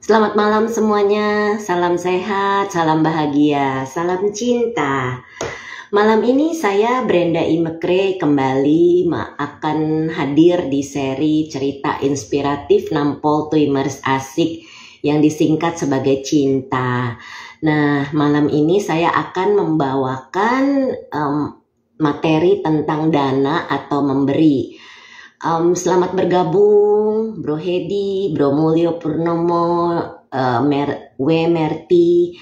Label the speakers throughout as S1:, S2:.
S1: Selamat malam semuanya, salam sehat, salam bahagia, salam cinta. Malam ini saya Brenda Imekre kembali akan hadir di seri cerita inspiratif Nampol Tuimers Asik yang disingkat sebagai Cinta. Nah, malam ini saya akan membawakan materi tentang dana atau memberi. Selamat bergabung Bro Hedi, Bro Mulyo Purnomo, Merti,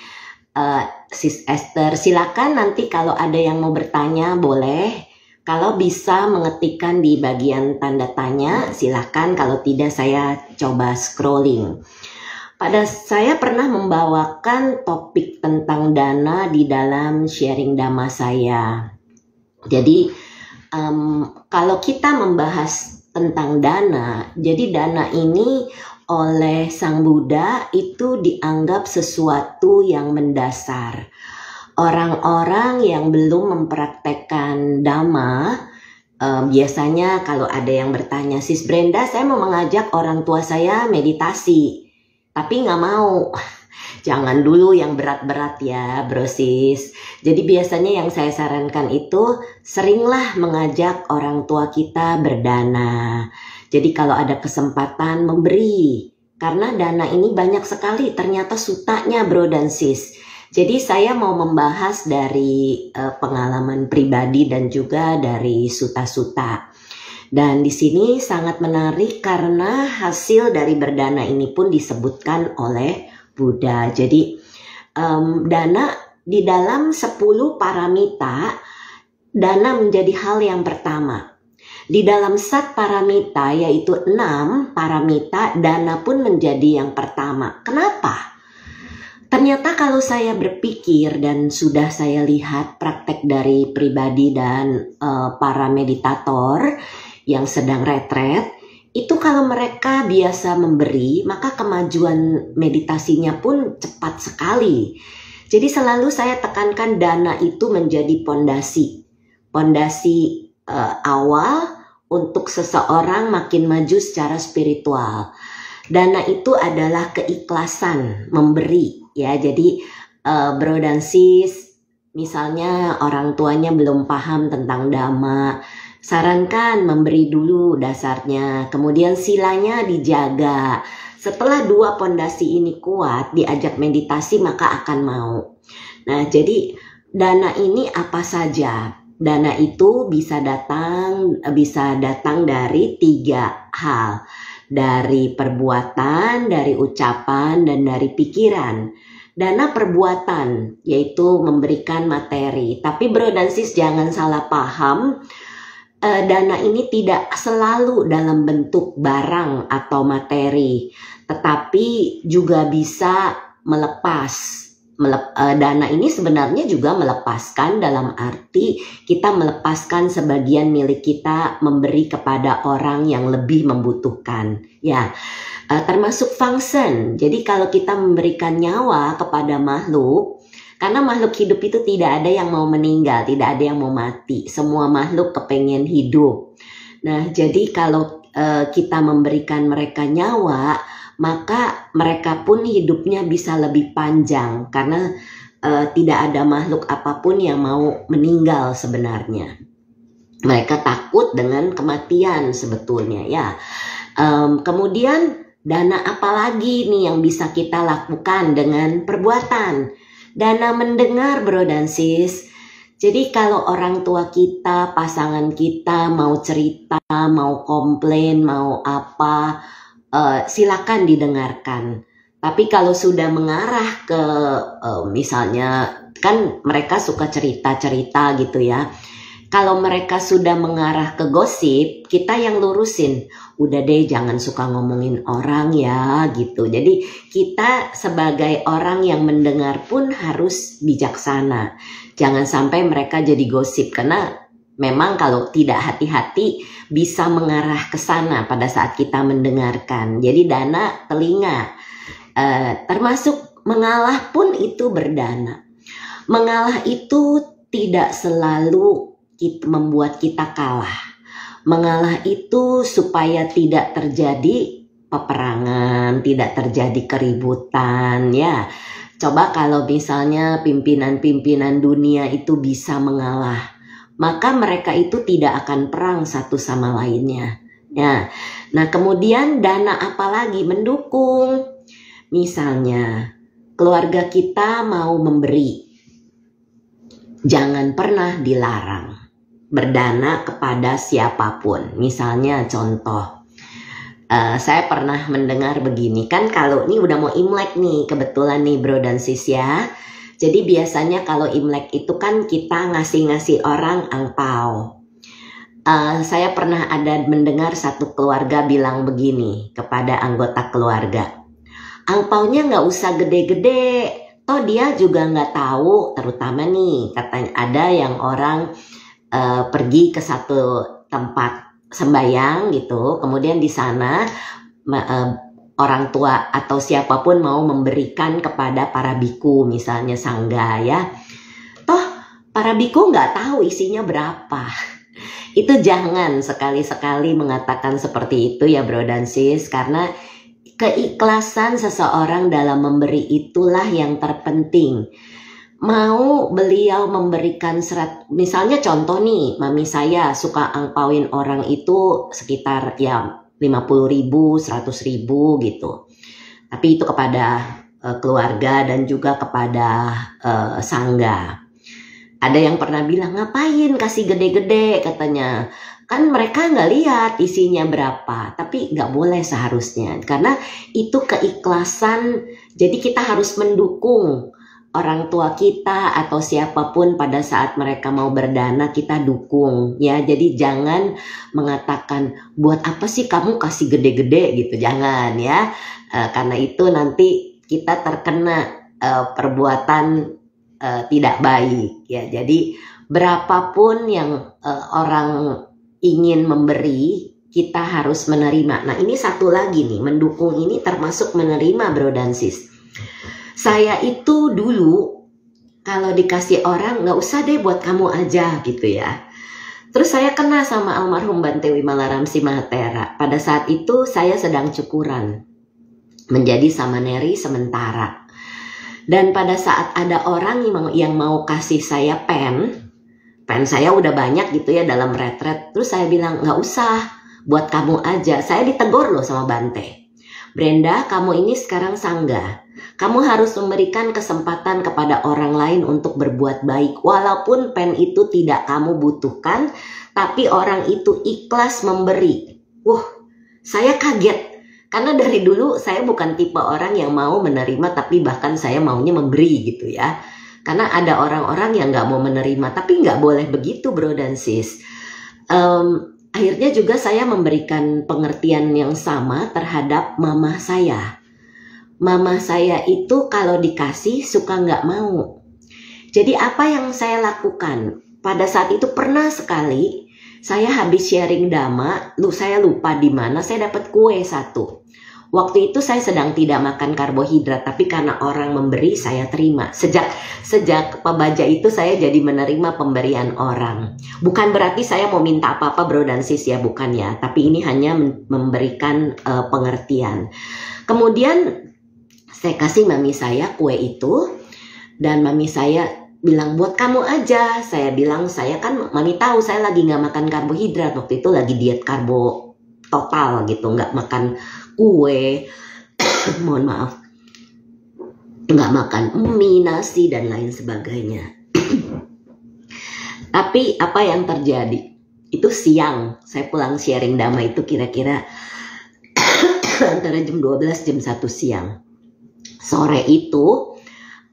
S1: Sis Esther. Silakan nanti kalau ada yang mau bertanya boleh. Kalau bisa mengetikkan di bagian tanda tanya silakan, kalau tidak saya coba scrolling. Saya pernah membawakan topik tentang dana di dalam sharing dhamma saya. Jadi kalau kita membahas tentang dana, jadi dana ini oleh Sang Buddha itu dianggap sesuatu yang mendasar. Orang-orang yang belum mempraktekkan dhamma, biasanya kalau ada yang bertanya, Sis Brenda, saya mau mengajak orang tua saya meditasi, tapi nggak mau. Jangan dulu yang berat-berat ya bro sis. Jadi biasanya yang saya sarankan itu seringlah mengajak orang tua kita berdana. Jadi kalau ada kesempatan memberi. Karena dana ini banyak sekali ternyata sutanya bro dan sis. Jadi saya mau membahas dari pengalaman pribadi dan juga dari suta-suta. Dan di sini sangat menarik karena hasil dari berdana ini pun disebutkan oleh Buddha. Jadi dana di dalam 10 paramita, dana menjadi hal yang pertama. Di dalam sat paramita yaitu 6 paramita, dana pun menjadi yang pertama. Kenapa? Ternyata kalau saya berpikir dan sudah saya lihat praktek dari pribadi dan para meditator yang sedang retret, itu kalau mereka biasa memberi, maka kemajuan meditasinya pun cepat sekali. Jadi selalu saya tekankan dana itu menjadi pondasi awal untuk seseorang makin maju secara spiritual. Dana itu adalah keikhlasan memberi, ya. Jadi bro dan sis, misalnya orang tuanya belum paham tentang dhamma, sarankan memberi dulu dasarnya, kemudian silanya dijaga. Setelah 2 pondasi ini kuat, diajak meditasi maka akan mau. Nah, jadi dana ini apa saja? Dana itu bisa datang dari 3 hal. Dari perbuatan, dari ucapan, dan dari pikiran. Dana perbuatan, yaitu memberikan materi. Tapi bro dan sis jangan salah paham, dana ini tidak selalu dalam bentuk barang atau materi, tetapi juga bisa melepas. Dana ini sebenarnya juga melepaskan dalam arti kita melepaskan sebagian milik kita memberi kepada orang yang lebih membutuhkan. Ya, termasuk function. Jadi kalau kita memberikan nyawa kepada makhluk, karena makhluk hidup itu tidak ada yang mau meninggal, tidak ada yang mau mati. Semua makhluk kepengen hidup. Nah, jadi kalau kita memberikan mereka nyawa, maka mereka pun hidupnya bisa lebih panjang. Karena tidak ada makhluk apapun yang mau meninggal sebenarnya. Mereka takut dengan kematian sebetulnya ya. Kemudian dana apa lagi nih yang bisa kita lakukan dengan perbuatan? Dana mendengar bro dan sis. Jadi kalau orang tua kita, pasangan kita mau cerita, mau komplain, mau apa, silakan didengarkan. Tapi kalau sudah mengarah ke misalnya kan mereka suka cerita-cerita gitu ya. Kalau mereka sudah mengarah ke gosip, kita yang lurusin. Udah deh jangan suka ngomongin orang ya gitu. Jadi kita sebagai orang yang mendengar pun harus bijaksana. Jangan sampai mereka jadi gosip. Karena memang kalau tidak hati-hati bisa mengarah ke sana pada saat kita mendengarkan. Jadi dana telinga. Termasuk mengalah pun itu berdana. Mengalah itu tidak selalu membuat kita kalah. Mengalah itu supaya tidak terjadi peperangan, tidak terjadi keributan ya. Coba kalau misalnya pimpinan-pimpinan dunia itu bisa mengalah, maka mereka itu tidak akan perang satu sama lainnya. Ya. Nah, kemudian dana apa lagi mendukung? Misalnya, keluarga kita mau memberi, jangan pernah dilarang berdana kepada siapapun. Misalnya contoh, saya pernah mendengar begini, kan kalau ini udah mau Imlek nih, kebetulan nih bro dan sis ya. Jadi biasanya kalau Imlek itu kan kita ngasih-ngasih orang angpau. Saya pernah ada mendengar satu keluarga bilang begini kepada anggota keluarga, angpaunya nggak usah gede-gede, toh dia juga nggak tahu, terutama nih katanya ada yang orang pergi ke satu tempat sembayang gitu, kemudian di sana orang tua atau siapapun mau memberikan kepada para biku, misalnya sangga ya, toh para biku nggak tahu isinya berapa. Itu jangan sekali-sekali mengatakan seperti itu ya bro dan sis, karena keikhlasan seseorang dalam memberi itulah yang terpenting. Mau beliau memberikan misalnya contoh nih, mami saya suka angpauin orang itu sekitar ya 50.000, 100.000 gitu. Tapi itu kepada keluarga dan juga kepada sangga. Ada yang pernah bilang, ngapain kasih gede-gede katanya. Kan mereka nggak lihat isinya berapa, tapi nggak boleh seharusnya. Karena itu keikhlasan, jadi kita harus mendukung orang tua kita atau siapapun pada saat mereka mau berdana, kita dukung ya. Jadi jangan mengatakan buat apa sih kamu kasih gede-gede gitu, jangan ya. Karena itu nanti kita terkena perbuatan tidak baik ya. Jadi berapapun yang orang ingin memberi, kita harus menerima. Nah ini satu lagi nih, mendukung ini termasuk menerima bro dan sis. Saya itu dulu kalau dikasih orang nggak usah deh buat kamu aja gitu ya. Terus saya kena sama almarhum Bante Wimala Ramsi Mahatera. Pada saat itu saya sedang cukuran menjadi samaneri sementara. Dan pada saat ada orang yang mau kasih saya pen saya udah banyak gitu ya dalam retret. Terus saya bilang nggak usah, buat kamu aja. Saya ditegur loh sama Bante. Brenda, kamu ini sekarang sangga. Kamu harus memberikan kesempatan kepada orang lain untuk berbuat baik. Walaupun pen itu tidak kamu butuhkan, tapi orang itu ikhlas memberi. Saya kaget. Karena dari dulu saya bukan tipe orang yang mau menerima, tapi bahkan saya maunya memberi gitu ya. Karena ada orang-orang yang nggak mau menerima, tapi nggak boleh begitu bro dan sis. Akhirnya juga saya memberikan pengertian yang sama terhadap mama saya. Mama saya itu kalau dikasih suka nggak mau. Jadi apa yang saya lakukan? Pada saat itu pernah sekali saya habis sharing dhamma, saya lupa di mana saya dapat kue satu. Waktu itu saya sedang tidak makan karbohidrat, tapi karena orang memberi saya terima. Sejak pabaja itu saya jadi menerima pemberian orang. Bukan berarti saya mau minta apa-apa bro dan sis ya, bukan ya. Tapi ini hanya memberikan pengertian. Kemudian saya kasih mami saya kue itu, dan mami saya bilang buat kamu aja. Saya bilang saya kan mami tahu saya lagi nggak makan karbohidrat, waktu itu lagi diet karbo total gitu, nggak makan kue, mohon maaf, nggak makan mie, nasi dan lain sebagainya. Tapi apa yang terjadi? Itu siang, saya pulang sharing dhamma itu kira-kira antara jam 12 jam 1 siang. Sore itu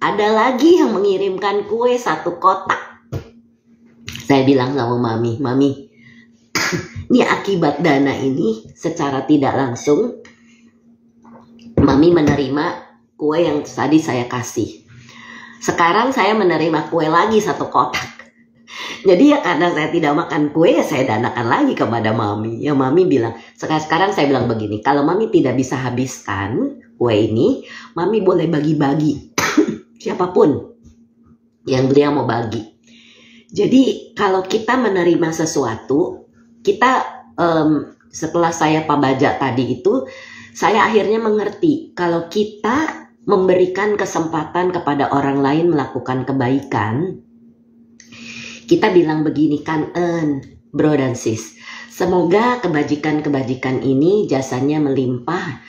S1: ada lagi yang mengirimkan kue 1 kotak. Saya bilang sama mami, ini akibat dana ini secara tidak langsung mami menerima kue yang tadi saya kasih. Sekarang saya menerima kue lagi 1 kotak. Jadi ya karena saya tidak makan kue, ya saya danakan lagi kepada mami. Ya mami bilang, sekarang saya bilang begini, kalau mami tidak bisa habiskan kue ini, mami boleh bagi-bagi. Siapapun yang beliau mau bagi. Jadi kalau kita menerima sesuatu, kita setelah saya pabaja tadi itu, saya akhirnya mengerti kalau kita memberikan kesempatan kepada orang lain melakukan kebaikan, kita bilang begini, Kangen, bro dan sis, semoga kebajikan-kebajikan ini jasanya melimpah,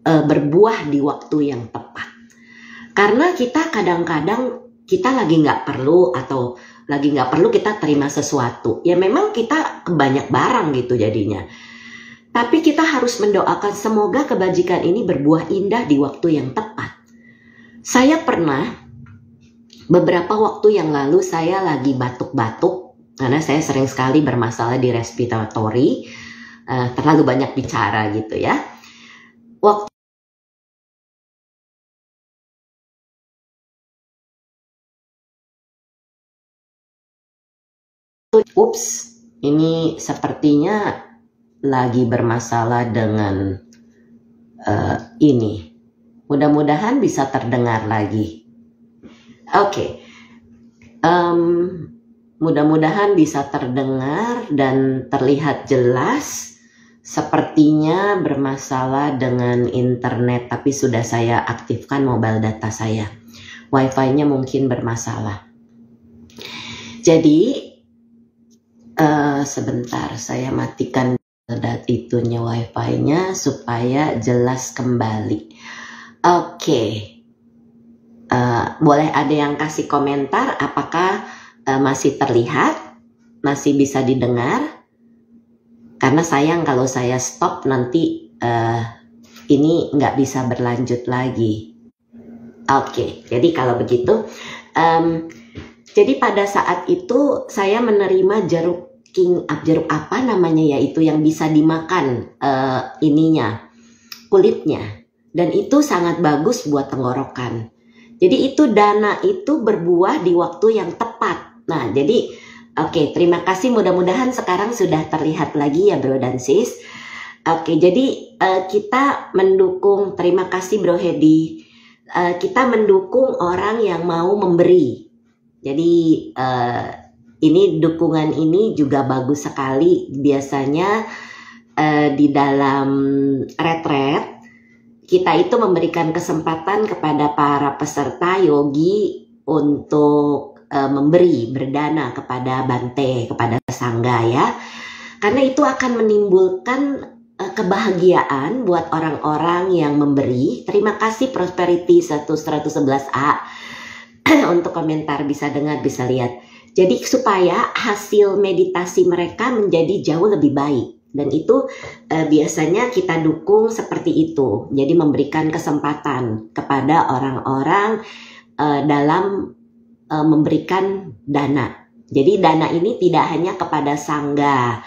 S1: berbuah di waktu yang tepat. Karena kita kadang-kadang kita lagi nggak perlu atau lagi nggak perlu kita terima sesuatu. Ya memang kita banyak barang gitu jadinya. Tapi kita harus mendoakan semoga kebajikan ini berbuah indah di waktu yang tepat. Saya pernah beberapa waktu yang lalu saya lagi batuk-batuk karena saya sering sekali bermasalah di respiratory, terlalu banyak bicara gitu ya. Waktu ini sepertinya lagi bermasalah dengan ini. Mudah-mudahan bisa terdengar lagi. Oke. Mudah-mudahan bisa terdengar dan terlihat jelas. Sepertinya bermasalah dengan internet, tapi sudah saya aktifkan mobile data saya. Wi-Fi-nya mungkin bermasalah. Jadi sebentar, saya matikan itunya Wi-Fi-nya supaya jelas kembali. Oke. Boleh ada yang kasih komentar apakah masih terlihat, masih bisa didengar? Karena sayang kalau saya stop nanti ini nggak bisa berlanjut lagi. Oke, jadi kalau begitu, jadi pada saat itu saya menerima jeruk apa namanya ya, itu yang bisa dimakan ininya, kulitnya, dan itu sangat bagus buat tenggorokan. Jadi itu dana itu berbuah di waktu yang tepat. Nah jadi oke, terima kasih, mudah-mudahan sekarang sudah terlihat lagi ya bro dan sis. Oke, jadi kita mendukung, terima kasih bro Hedi, kita mendukung orang yang mau memberi. Jadi ini dukungan ini juga bagus sekali. Biasanya di dalam retret kita itu memberikan kesempatan kepada para peserta yogi untuk memberi, berdana kepada Bante, kepada Sangga ya. Karena itu akan menimbulkan kebahagiaan buat orang-orang yang memberi. Terima kasih Prosperity 111A untuk komentar, bisa dengar, bisa lihat. Jadi supaya hasil meditasi mereka menjadi jauh lebih baik. Dan itu biasanya kita dukung seperti itu. Jadi memberikan kesempatan kepada orang-orang dalam memberikan dana. Jadi dana ini tidak hanya kepada sangga,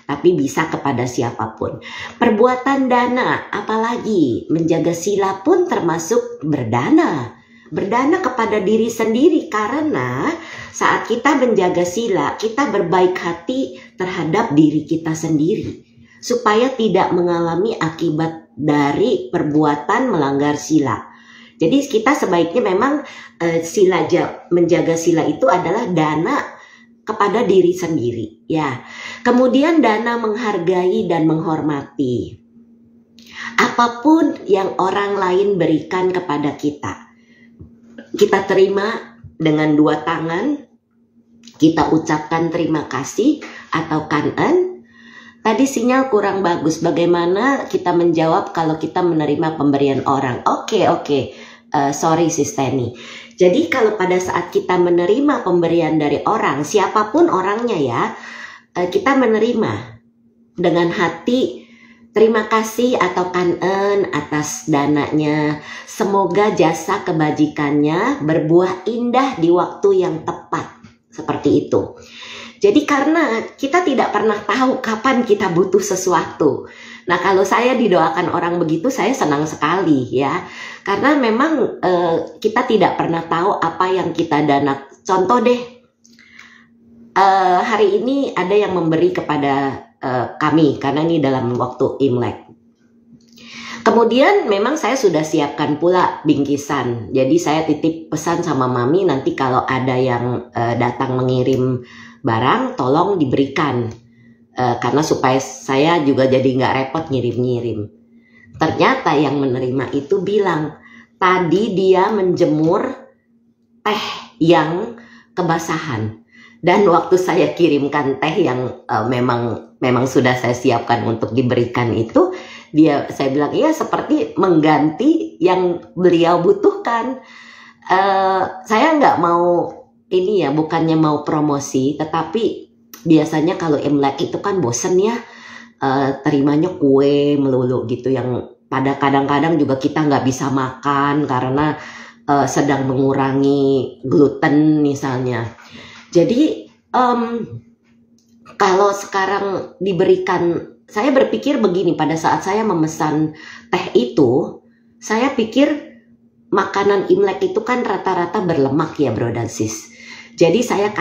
S1: tapi bisa kepada siapapun. Perbuatan dana, apalagi menjaga sila pun termasuk berdana. Berdana kepada diri sendiri, karena saat kita menjaga sila, kita berbaik hati terhadap diri kita sendiri, supaya tidak mengalami akibat dari perbuatan melanggar sila. Jadi kita sebaiknya memang menjaga sila itu adalah dana kepada diri sendiri ya. Kemudian dana menghargai dan menghormati apapun yang orang lain berikan kepada kita. Kita terima dengan dua tangan, kita ucapkan terima kasih atau kangen. Tadi sinyal kurang bagus, bagaimana kita menjawab kalau kita menerima pemberian orang? Oke. Sorry Sis Teni. Jadi kalau pada saat kita menerima pemberian dari orang, siapapun orangnya ya, kita menerima dengan hati terima kasih atau kangen atas dananya. Semoga jasa kebajikannya berbuah indah di waktu yang tepat. Seperti itu. Jadi karena kita tidak pernah tahu kapan kita butuh sesuatu. Nah kalau saya didoakan orang begitu, saya senang sekali ya. Karena memang kita tidak pernah tahu apa yang kita dana. Contoh deh, hari ini ada yang memberi kepada kami, karena ini dalam waktu Imlek. Kemudian memang saya sudah siapkan pula bingkisan. Jadi saya titip pesan sama Mami, nanti kalau ada yang datang mengirim barang, tolong diberikan. Karena supaya saya juga jadi nggak repot ngirim-ngirim. ternyata yang menerima itu bilang, tadi dia menjemur teh yang kebasahan. Dan waktu saya kirimkan teh yang memang sudah saya siapkan untuk diberikan itu, saya bilang, iya seperti mengganti yang beliau butuhkan. Saya nggak mau ini ya, bukannya mau promosi, tetapi biasanya kalau Imlek itu kan bosen ya, terimanya kue melulu gitu, yang pada kadang-kadang juga kita nggak bisa makan karena sedang mengurangi gluten misalnya. Jadi kalau sekarang diberikan, saya berpikir begini, pada saat saya memesan teh itu, saya pikir makanan Imlek itu kan rata-rata berlemak ya bro dan sis. Jadi saya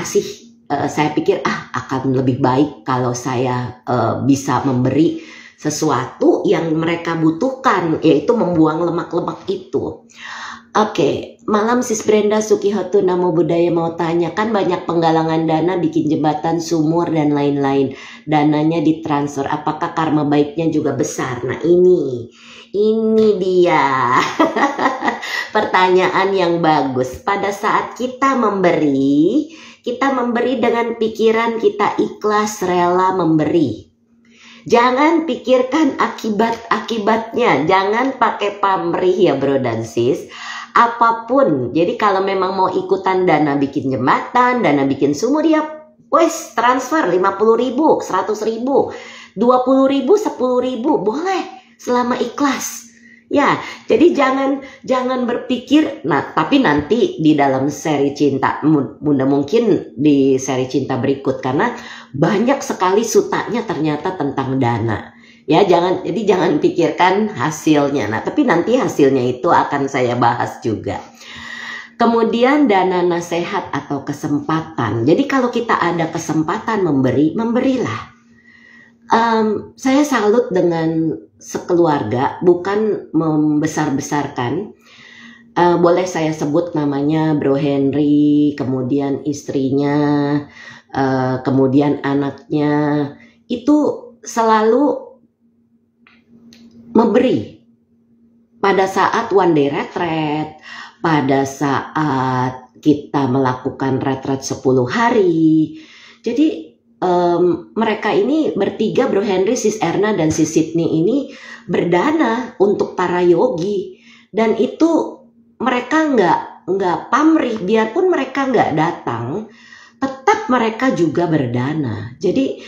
S1: pikir akan lebih baik kalau saya bisa memberi sesuatu yang mereka butuhkan, yaitu membuang lemak-lemak itu. Oke, malam Sis Brenda Sukihotu Namo Buddhaya mau tanya, kan banyak penggalangan dana bikin jembatan, sumur dan lain-lain. Dananya ditransfer, apakah karma baiknya juga besar? Nah ini dia pertanyaan yang bagus. Pada saat kita memberi dengan pikiran kita ikhlas, rela memberi. Jangan pikirkan akibat-akibatnya, jangan pakai pamrih ya bro dan sis. Apapun, jadi kalau memang mau ikutan dana bikin jembatan, dana bikin sumur ya wes transfer 50.000, 100.000, 20.000, 10.000 boleh selama ikhlas. Ya, jadi jangan berpikir, nah tapi nanti di dalam seri cinta, mungkin di seri cinta berikut, karena banyak sekali sutanya ternyata tentang dana. Ya, jadi jangan pikirkan hasilnya. Nah, tapi nanti hasilnya itu akan saya bahas juga. Kemudian dana nasihat atau kesempatan. Jadi kalau kita ada kesempatan memberilah. Saya salut dengan sekeluarga, bukan membesar-besarkan. Boleh saya sebut namanya Bro Henry, kemudian istrinya, kemudian anaknya, itu selalu memberi pada saat one day retreat, pada saat kita melakukan retreat 10 hari. Jadi mereka ini bertiga, Bro Henry, Sis Erna dan Sis Sydney ini berdana untuk para yogi, dan itu mereka nggak pamrih, biarpun mereka nggak datang, tetap mereka juga berdana. Jadi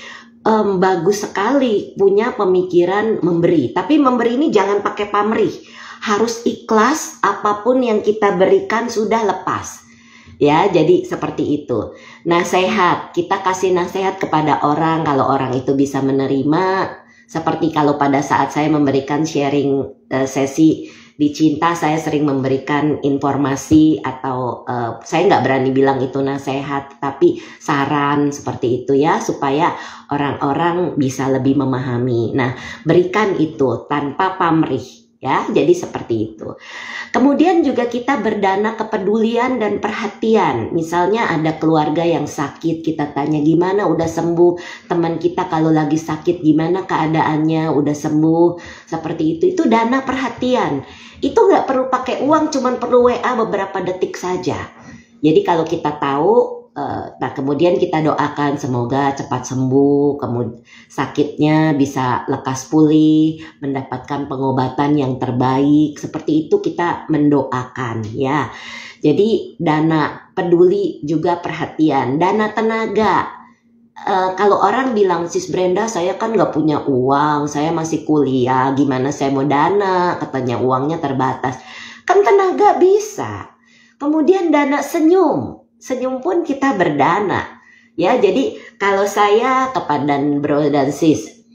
S1: bagus sekali punya pemikiran memberi, tapi memberi ini jangan pakai pamrih, harus ikhlas, apapun yang kita berikan sudah lepas ya. Jadi seperti itu. Nasihat, kita kasih nasihat kepada orang kalau orang itu bisa menerima. Seperti kalau pada saat saya memberikan sharing sesi di cinta, saya sering memberikan informasi atau saya nggak berani bilang itu nasihat, tapi saran seperti itu ya, supaya orang-orang bisa lebih memahami. Nah, berikan itu tanpa pamrih ya, jadi seperti itu. Kemudian juga kita berdana kepedulian dan perhatian. Misalnya ada keluarga yang sakit, kita tanya gimana, udah sembuh. Teman kita kalau lagi sakit gimana keadaannya, udah sembuh. Seperti itu dana perhatian. Itu nggak perlu pakai uang, cuman perlu WA beberapa detik saja. Jadi kalau kita tahu, nah kemudian kita doakan semoga cepat sembuh, kemudian sakitnya bisa lekas pulih, mendapatkan pengobatan yang terbaik. Seperti itu kita mendoakan ya. Jadi dana peduli juga perhatian, dana tenaga. Kalau orang bilang, Sis Brenda saya kan nggak punya uang, saya masih kuliah, gimana saya mau dana, katanya uangnya terbatas. Kan tenaga bisa. Kemudian dana senyum pun kita berdana ya. Jadi kalau saya kepada bro dan sis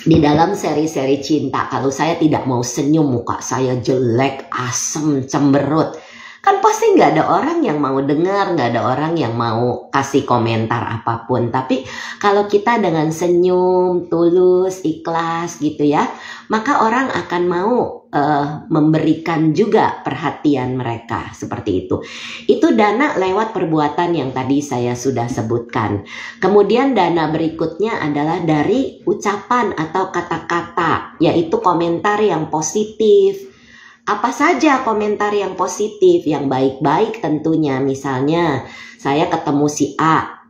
S1: di dalam seri-seri cinta, kalau saya tidak mau senyum, muka saya jelek, asem, cemberut, kan pasti nggak ada orang yang mau dengar, nggak ada orang yang mau kasih komentar apapun. Tapi kalau kita dengan senyum, tulus, ikhlas gitu ya, maka orang akan mau memberikan juga perhatian mereka, seperti itu. Itu dana lewat perbuatan yang tadi saya sudah sebutkan. Kemudian dana berikutnya adalah dari ucapan atau kata-kata. yaitu komentar yang positif. Apa saja komentar yang positif, yang baik-baik tentunya. Misalnya saya ketemu si A,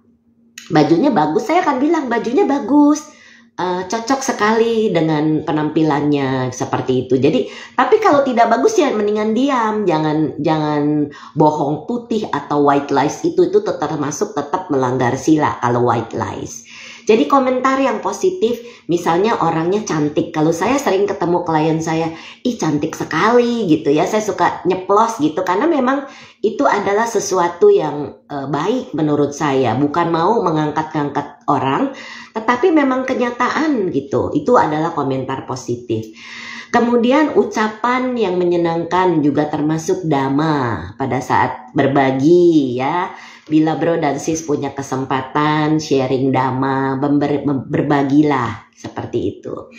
S1: bajunya bagus, saya akan bilang bajunya bagus, cocok sekali dengan penampilannya, seperti itu. Jadi, tapi kalau tidak bagus ya mendingan diam, jangan bohong putih atau white lies, itu termasuk tetap melanggar sila kalau white lies. Jadi komentar yang positif, misalnya orangnya cantik. Kalau saya sering ketemu klien saya, ih cantik sekali gitu ya. Saya suka nyeplos gitu karena memang itu adalah sesuatu yang baik menurut saya. Bukan mau mengangkat-ngangkat orang, tetapi memang kenyataan gitu. Itu adalah komentar positif. Kemudian ucapan yang menyenangkan juga termasuk dhamma pada saat berbagi ya. Bila bro dan sis punya kesempatan sharing dhamma, berbagilah seperti itu.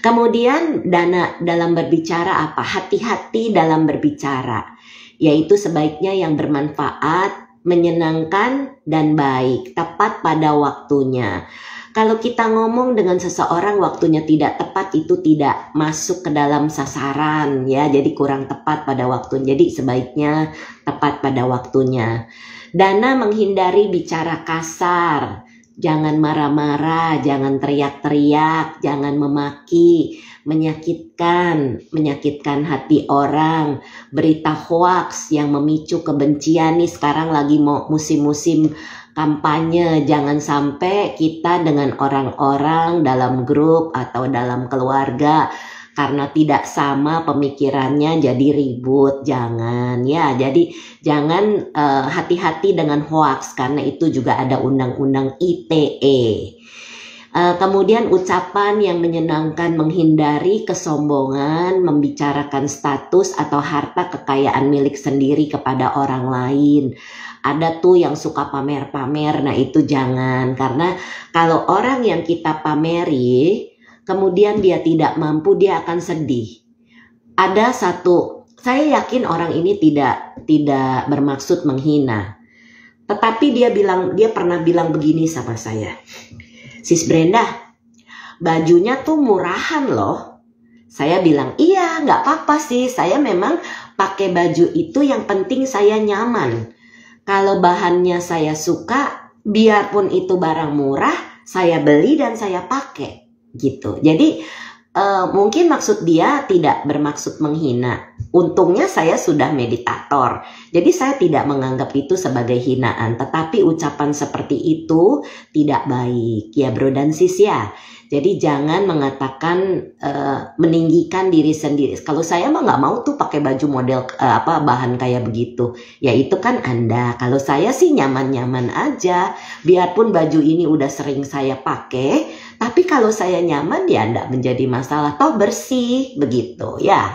S1: Kemudian dalam berbicara apa? Hati-hati dalam berbicara, yaitu sebaiknya yang bermanfaat, menyenangkan, dan baik, tepat pada waktunya. Kalau kita ngomong dengan seseorang waktunya tidak tepat, itu tidak masuk ke dalam sasaran ya, jadi kurang tepat pada waktunya. Jadi sebaiknya tepat pada waktunya. Dana menghindari bicara kasar, jangan marah-marah, jangan teriak-teriak, jangan memaki, menyakitkan hati orang, berita hoaks yang memicu kebencian. Nih sekarang lagi mau musim-musim kampanye, jangan sampai kita dengan orang-orang dalam grup atau dalam keluarga karena tidak sama pemikirannya jadi ribut. Jangan ya, jadi jangan, hati-hati dengan hoaks karena itu juga ada undang-undang ITE. Kemudian ucapan yang menyenangkan, menghindari kesombongan, membicarakan status atau harta kekayaan milik sendiri kepada orang lain. Ada tuh yang suka pamer-pamer, nah itu jangan. Karena kalau orang yang kita pameri kemudian dia tidak mampu, dia akan sedih. Ada satu, saya yakin orang ini tidak bermaksud menghina, tetapi dia pernah bilang begini sama saya, Sis Brenda, bajunya tuh murahan loh. Saya bilang, iya nggak apa-apa sih, saya memang pakai baju itu yang penting saya nyaman. Kalau bahannya saya suka, biarpun itu barang murah, saya beli dan saya pakai. Gitu. Jadi mungkin maksud dia tidak bermaksud menghina. Untungnya saya sudah meditator, jadi saya tidak menganggap itu sebagai hinaan. Tetapi ucapan seperti itu tidak baik ya bro dan sis ya. Jadi jangan mengatakan meninggikan diri sendiri. Kalau saya mah nggak mau tuh pakai baju model bahan kayak begitu. Ya itu kan Anda. Kalau saya sih nyaman-nyaman aja. Biarpun baju ini udah sering saya pakai, tapi kalau saya nyaman ya enggak menjadi masalah. Toh bersih begitu ya.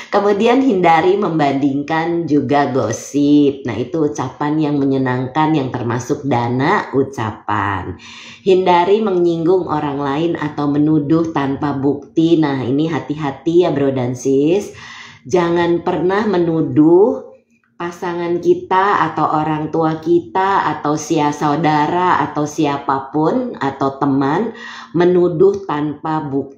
S1: Kemudian hindari membandingkan juga gosip. Nah itu ucapan yang menyenangkan yang termasuk dana ucapan. Hindari menyinggung orang lain atau menuduh tanpa bukti. Nah ini hati-hati ya bro dan sis. Jangan pernah menuduh pasangan kita atau orang tua kita atau saudara atau siapapun atau teman, menuduh tanpa bukti.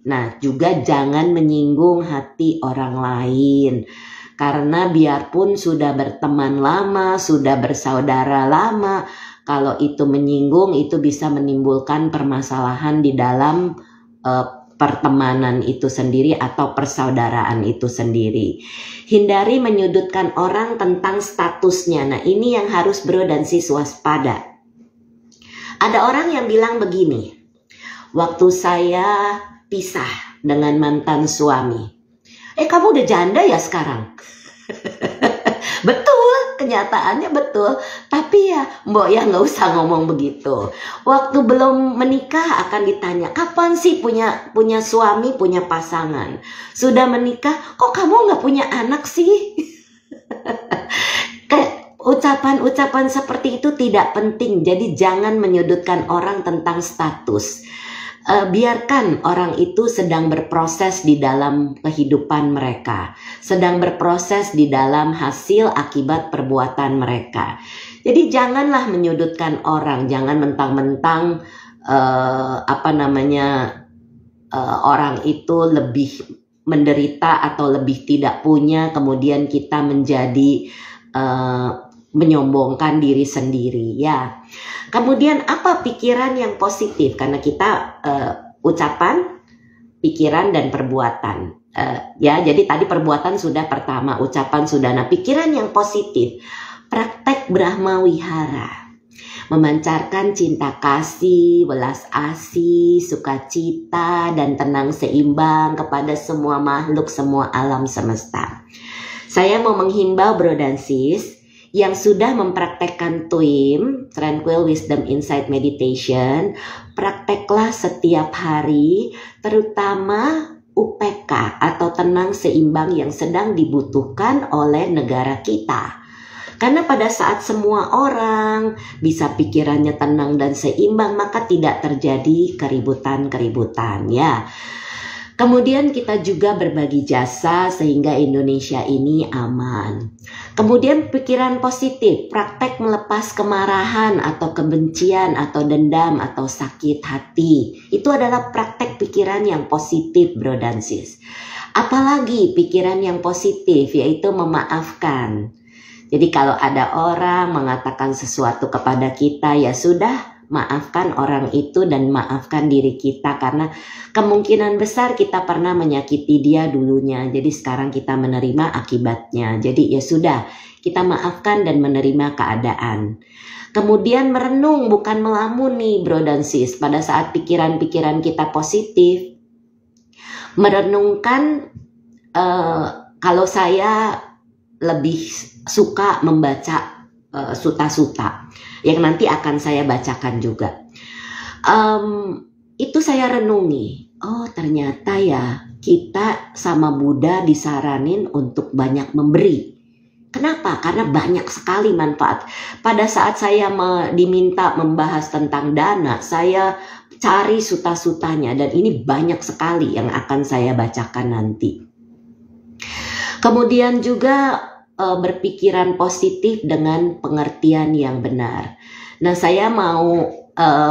S1: Nah juga jangan menyinggung hati orang lain, karena biarpun sudah berteman lama, sudah bersaudara lama, kalau itu menyinggung itu bisa menimbulkan permasalahan di dalam pertemanan itu sendiri atau persaudaraan itu sendiri. Hindari menyudutkan orang tentang statusnya. Nah ini yang harus bro dan sis waspada. Ada orang yang bilang begini, waktu saya pisah dengan mantan suami, kamu udah janda ya sekarang? Betul, kenyataannya betul. Tapi ya mbok ya nggak usah ngomong begitu. Waktu belum menikah akan ditanya, kapan sih punya suami, punya pasangan? Sudah menikah, kok kamu nggak punya anak sih? Ucapan-ucapan seperti itu tidak penting. Jadi jangan menyudutkan orang tentang status. Biarkan orang itu sedang berproses di dalam kehidupan mereka, sedang berproses di dalam hasil akibat perbuatan mereka. Jadi janganlah menyudutkan orang, jangan mentang-mentang orang itu lebih menderita atau lebih tidak punya, kemudian kita menjadi menyombongkan diri sendiri ya. Kemudian apa pikiran yang positif? Karena kita ucapan, pikiran dan perbuatan. Ya, jadi tadi perbuatan sudah pertama, ucapan sudah. Nah, pikiran yang positif, praktek Brahma Wihara, memancarkan cinta kasih, welas asih, sukacita, dan tenang seimbang kepada semua makhluk, semua alam semesta. Saya mau menghimbau bro dan sis yang sudah mempraktekkan TWIM, Tranquil Wisdom Insight Meditation, prakteklah setiap hari, terutama UPK atau tenang seimbang yang sedang dibutuhkan oleh negara kita. Karena pada saat semua orang bisa pikirannya tenang dan seimbang, maka tidak terjadi keributan-keributan ya. Kemudian kita juga berbagi jasa sehingga Indonesia ini aman. Kemudian pikiran positif, praktek melepas kemarahan atau kebencian atau dendam atau sakit hati. Itu adalah praktek pikiran yang positif bro dan sis. Apalagi pikiran yang positif yaitu memaafkan. Jadi kalau ada orang mengatakan sesuatu kepada kita, ya sudah, maafkan orang itu dan maafkan diri kita, karena kemungkinan besar kita pernah menyakiti dia dulunya. Jadi sekarang kita menerima akibatnya. Jadi ya sudah, kita maafkan dan menerima keadaan. Kemudian merenung, bukan melamun nih bro dan sis. Pada saat pikiran-pikiran kita positif, merenungkan, kalau saya lebih suka membaca suta-suta yang nanti akan saya bacakan juga. Itu saya renungi, oh ternyata ya kita sama Buddha disaranin untuk banyak memberi. Kenapa? Karena banyak sekali manfaat. Pada saat saya diminta membahas tentang dana, saya cari suta-sutanya dan ini banyak sekali yang akan saya bacakan nanti. Kemudian juga berpikiran positif dengan pengertian yang benar. Nah, saya mau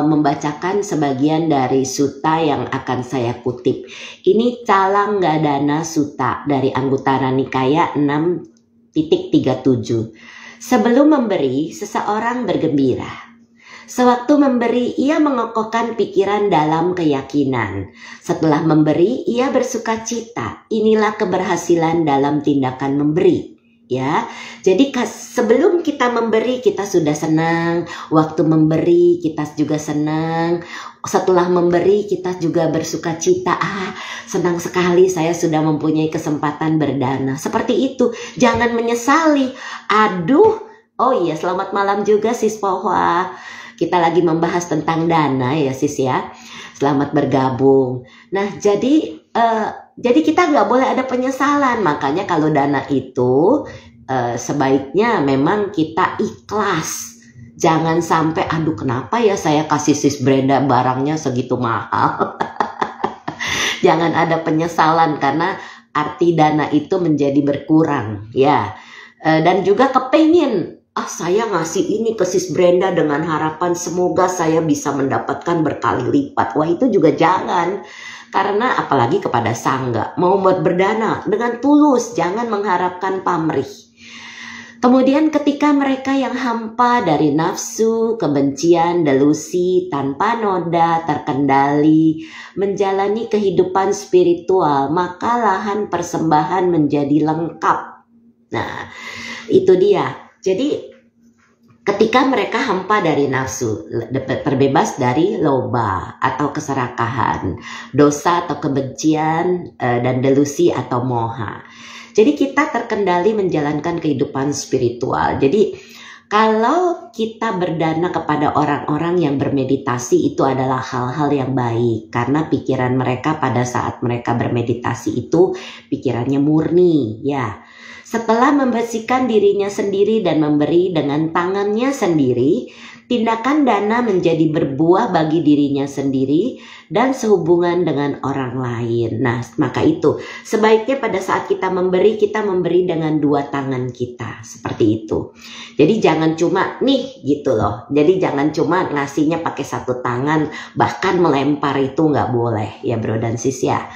S1: membacakan sebagian dari suta yang akan saya kutip. Ini Calangadana Sutta dari Anguttara Nikaya 6.37. Sebelum memberi, seseorang bergembira. Sewaktu memberi, ia mengokohkan pikiran dalam keyakinan. Setelah memberi, ia bersuka cita. Inilah keberhasilan dalam tindakan memberi. Ya, jadi sebelum kita memberi kita sudah senang, waktu memberi kita juga senang, setelah memberi kita juga bersuka cita, senang sekali saya sudah mempunyai kesempatan berdana. Seperti itu, jangan menyesali. Aduh, oh iya, selamat malam juga sis Pohwa. Kita lagi membahas tentang dana ya sis ya. Selamat bergabung. Nah, jadi kita nggak boleh ada penyesalan. Makanya kalau dana itu sebaiknya memang kita ikhlas. Jangan sampai aduh kenapa ya saya kasih sis Brenda barangnya segitu mahal. Jangan ada penyesalan karena arti dana itu menjadi berkurang ya. Dan juga kepengin saya ngasih ini ke sis Brenda dengan harapan semoga saya bisa mendapatkan berkali lipat. Wah itu juga jangan. Karena apalagi kepada sangga, mau berdana dengan tulus, jangan mengharapkan pamrih. Kemudian ketika mereka yang hampa dari nafsu, kebencian, delusi, tanpa noda, terkendali, menjalani kehidupan spiritual, maka lahan persembahan menjadi lengkap. Nah, itu dia. Jadi ketika mereka hampa dari nafsu, terbebas dari loba atau keserakahan, dosa atau kebencian, dan delusi atau moha. Jadi kita terkendali menjalankan kehidupan spiritual. Jadi kalau kita berdana kepada orang-orang yang bermeditasi itu adalah hal-hal yang baik. Karena pikiran mereka pada saat mereka bermeditasi itu pikirannya murni ya. Setelah membersihkan dirinya sendiri dan memberi dengan tangannya sendiri, Tindakan dana menjadi berbuah bagi dirinya sendiri dan sehubungan dengan orang lain. Nah, maka itu sebaiknya pada saat kita memberi dengan dua tangan kita, seperti itu. Jadi jangan cuma nih gitu loh. Jadi jangan cuma ngasihnya pakai satu tangan, bahkan melempar itu nggak boleh ya bro dan sis ya.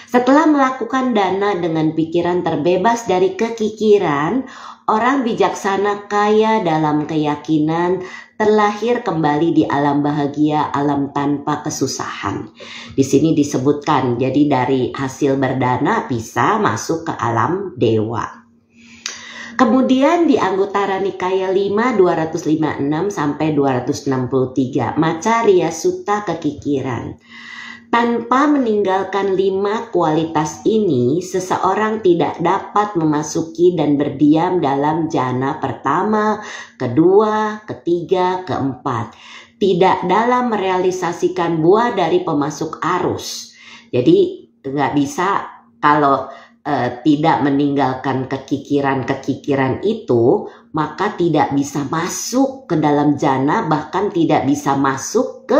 S1: Setelah melakukan dana dengan pikiran terbebas dari kekikiran, orang bijaksana kaya dalam keyakinan terlahir kembali di alam bahagia, alam tanpa kesusahan. Di sini disebutkan, jadi dari hasil berdana bisa masuk ke alam dewa. Kemudian di Anguttara Nikaya 5 256 sampai 263, Macarya Sutta kekikiran. Tanpa meninggalkan 5 kualitas ini, seseorang tidak dapat memasuki dan berdiam dalam jana pertama, kedua, ketiga, keempat. Tidak dalam merealisasikan buah dari pemasuk arus. Jadi nggak bisa kalau tidak meninggalkan kekikiran-kekikiran itu, maka tidak bisa masuk ke dalam jana, bahkan tidak bisa masuk ke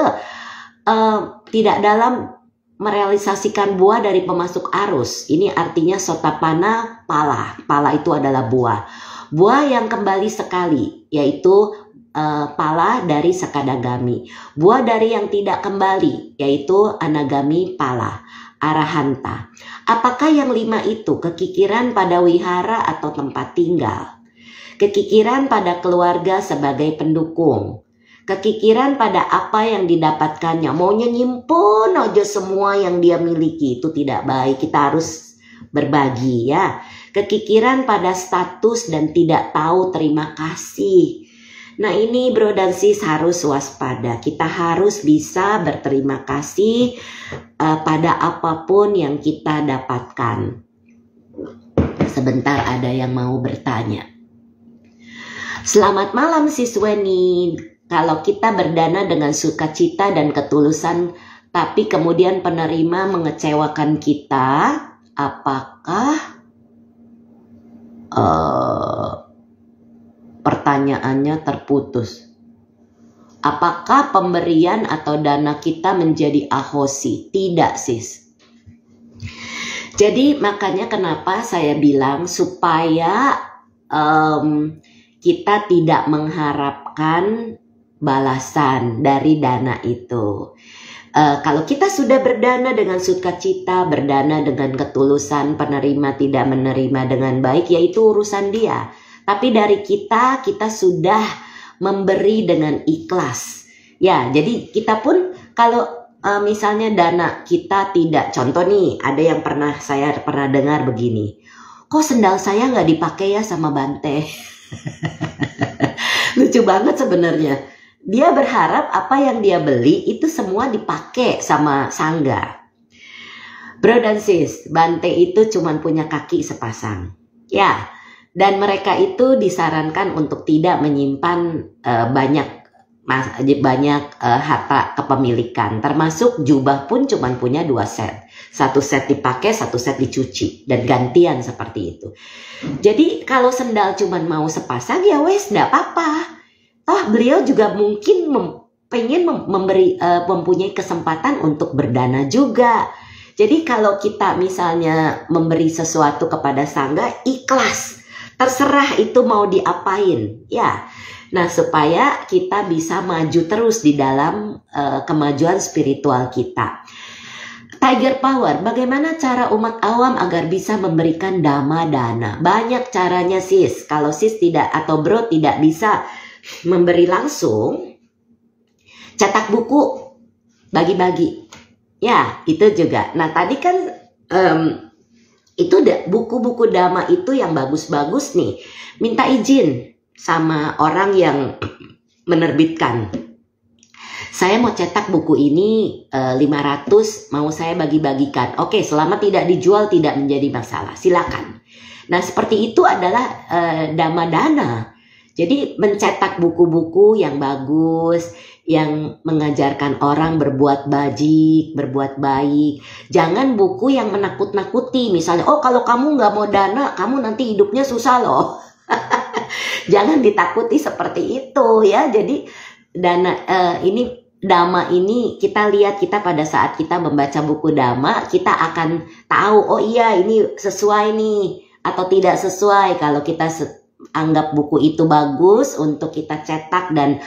S1: tidak dalam merealisasikan buah dari pemasuk arus. Ini artinya sotapana pala. Pala itu adalah buah. Buah yang kembali sekali, yaitu pala dari sakadagami. Buah dari yang tidak kembali, yaitu anagami pala, arahanta. Apakah yang 5 itu? Kekikiran pada wihara atau tempat tinggal. Kekikiran pada keluarga sebagai pendukung. Kekikiran pada apa yang didapatkannya, maunya nyimpen aja semua yang dia miliki, itu tidak baik. Kita harus berbagi ya. Kekikiran pada status dan tidak tahu terima kasih. Nah ini bro dan sis harus waspada. Kita harus bisa berterima kasih pada apapun yang kita dapatkan. Sebentar ada yang mau bertanya. Selamat malam sisweni. Kalau kita berdana dengan sukacita dan ketulusan, tapi kemudian penerima mengecewakan kita, apakah pertanyaannya terputus? Apakah pemberian atau dana kita menjadi ahosi? Tidak sis. Jadi makanya kenapa saya bilang supaya kita tidak mengharapkan balasan dari dana itu. Kalau kita sudah berdana dengan sukacita, berdana dengan ketulusan, penerima tidak menerima dengan baik, yaitu urusan dia. Tapi dari kita sudah memberi dengan ikhlas. Ya, jadi kita pun kalau misalnya dana kita tidak, contoh nih, ada yang saya pernah dengar begini. Kok sendal saya nggak dipakai ya sama Bante? Lucu banget sebenarnya. Dia berharap apa yang dia beli itu semua dipakai sama sangga. Bro dan sis, Bante itu cuma punya kaki sepasang. Ya, dan mereka itu disarankan untuk tidak menyimpan banyak harta kepemilikan. Termasuk jubah pun cuma punya 2 set. 1 set dipakai, 1 set dicuci. Dan gantian seperti itu. Jadi kalau sendal cuma mau sepasang ya wes gak apa-apa. Beliau juga mungkin pengen mempunyai kesempatan untuk berdana juga. Jadi kalau kita misalnya memberi sesuatu kepada sangga, ikhlas. Terserah itu mau diapain. Ya, nah supaya kita bisa maju terus di dalam kemajuan spiritual kita. Tiger Power, bagaimana cara umat awam agar bisa memberikan dhamma dana? Banyak caranya sis. Kalau sis tidak atau bro tidak bisa memberi langsung, cetak buku, bagi-bagi. Ya, itu juga. Nah, tadi kan itu buku-buku dhamma itu yang bagus-bagus nih. Minta izin sama orang yang menerbitkan. Saya mau cetak buku ini 500, mau saya bagi-bagikan. Oke, selama tidak dijual tidak menjadi masalah. Silakan. Nah, seperti itu adalah dhamma dana. Jadi mencetak buku-buku yang bagus, yang mengajarkan orang berbuat berbuat baik. Jangan buku yang menakut-nakuti. Misalnya, kalau kamu nggak mau dana, kamu nanti hidupnya susah loh. Jangan ditakuti seperti itu ya. Jadi dana ini Dhamma ini kita lihat, kita pada saat kita membaca buku Dhamma kita akan tahu oh iya ini sesuai nih atau tidak sesuai. Kalau kita anggap buku itu bagus untuk kita cetak dan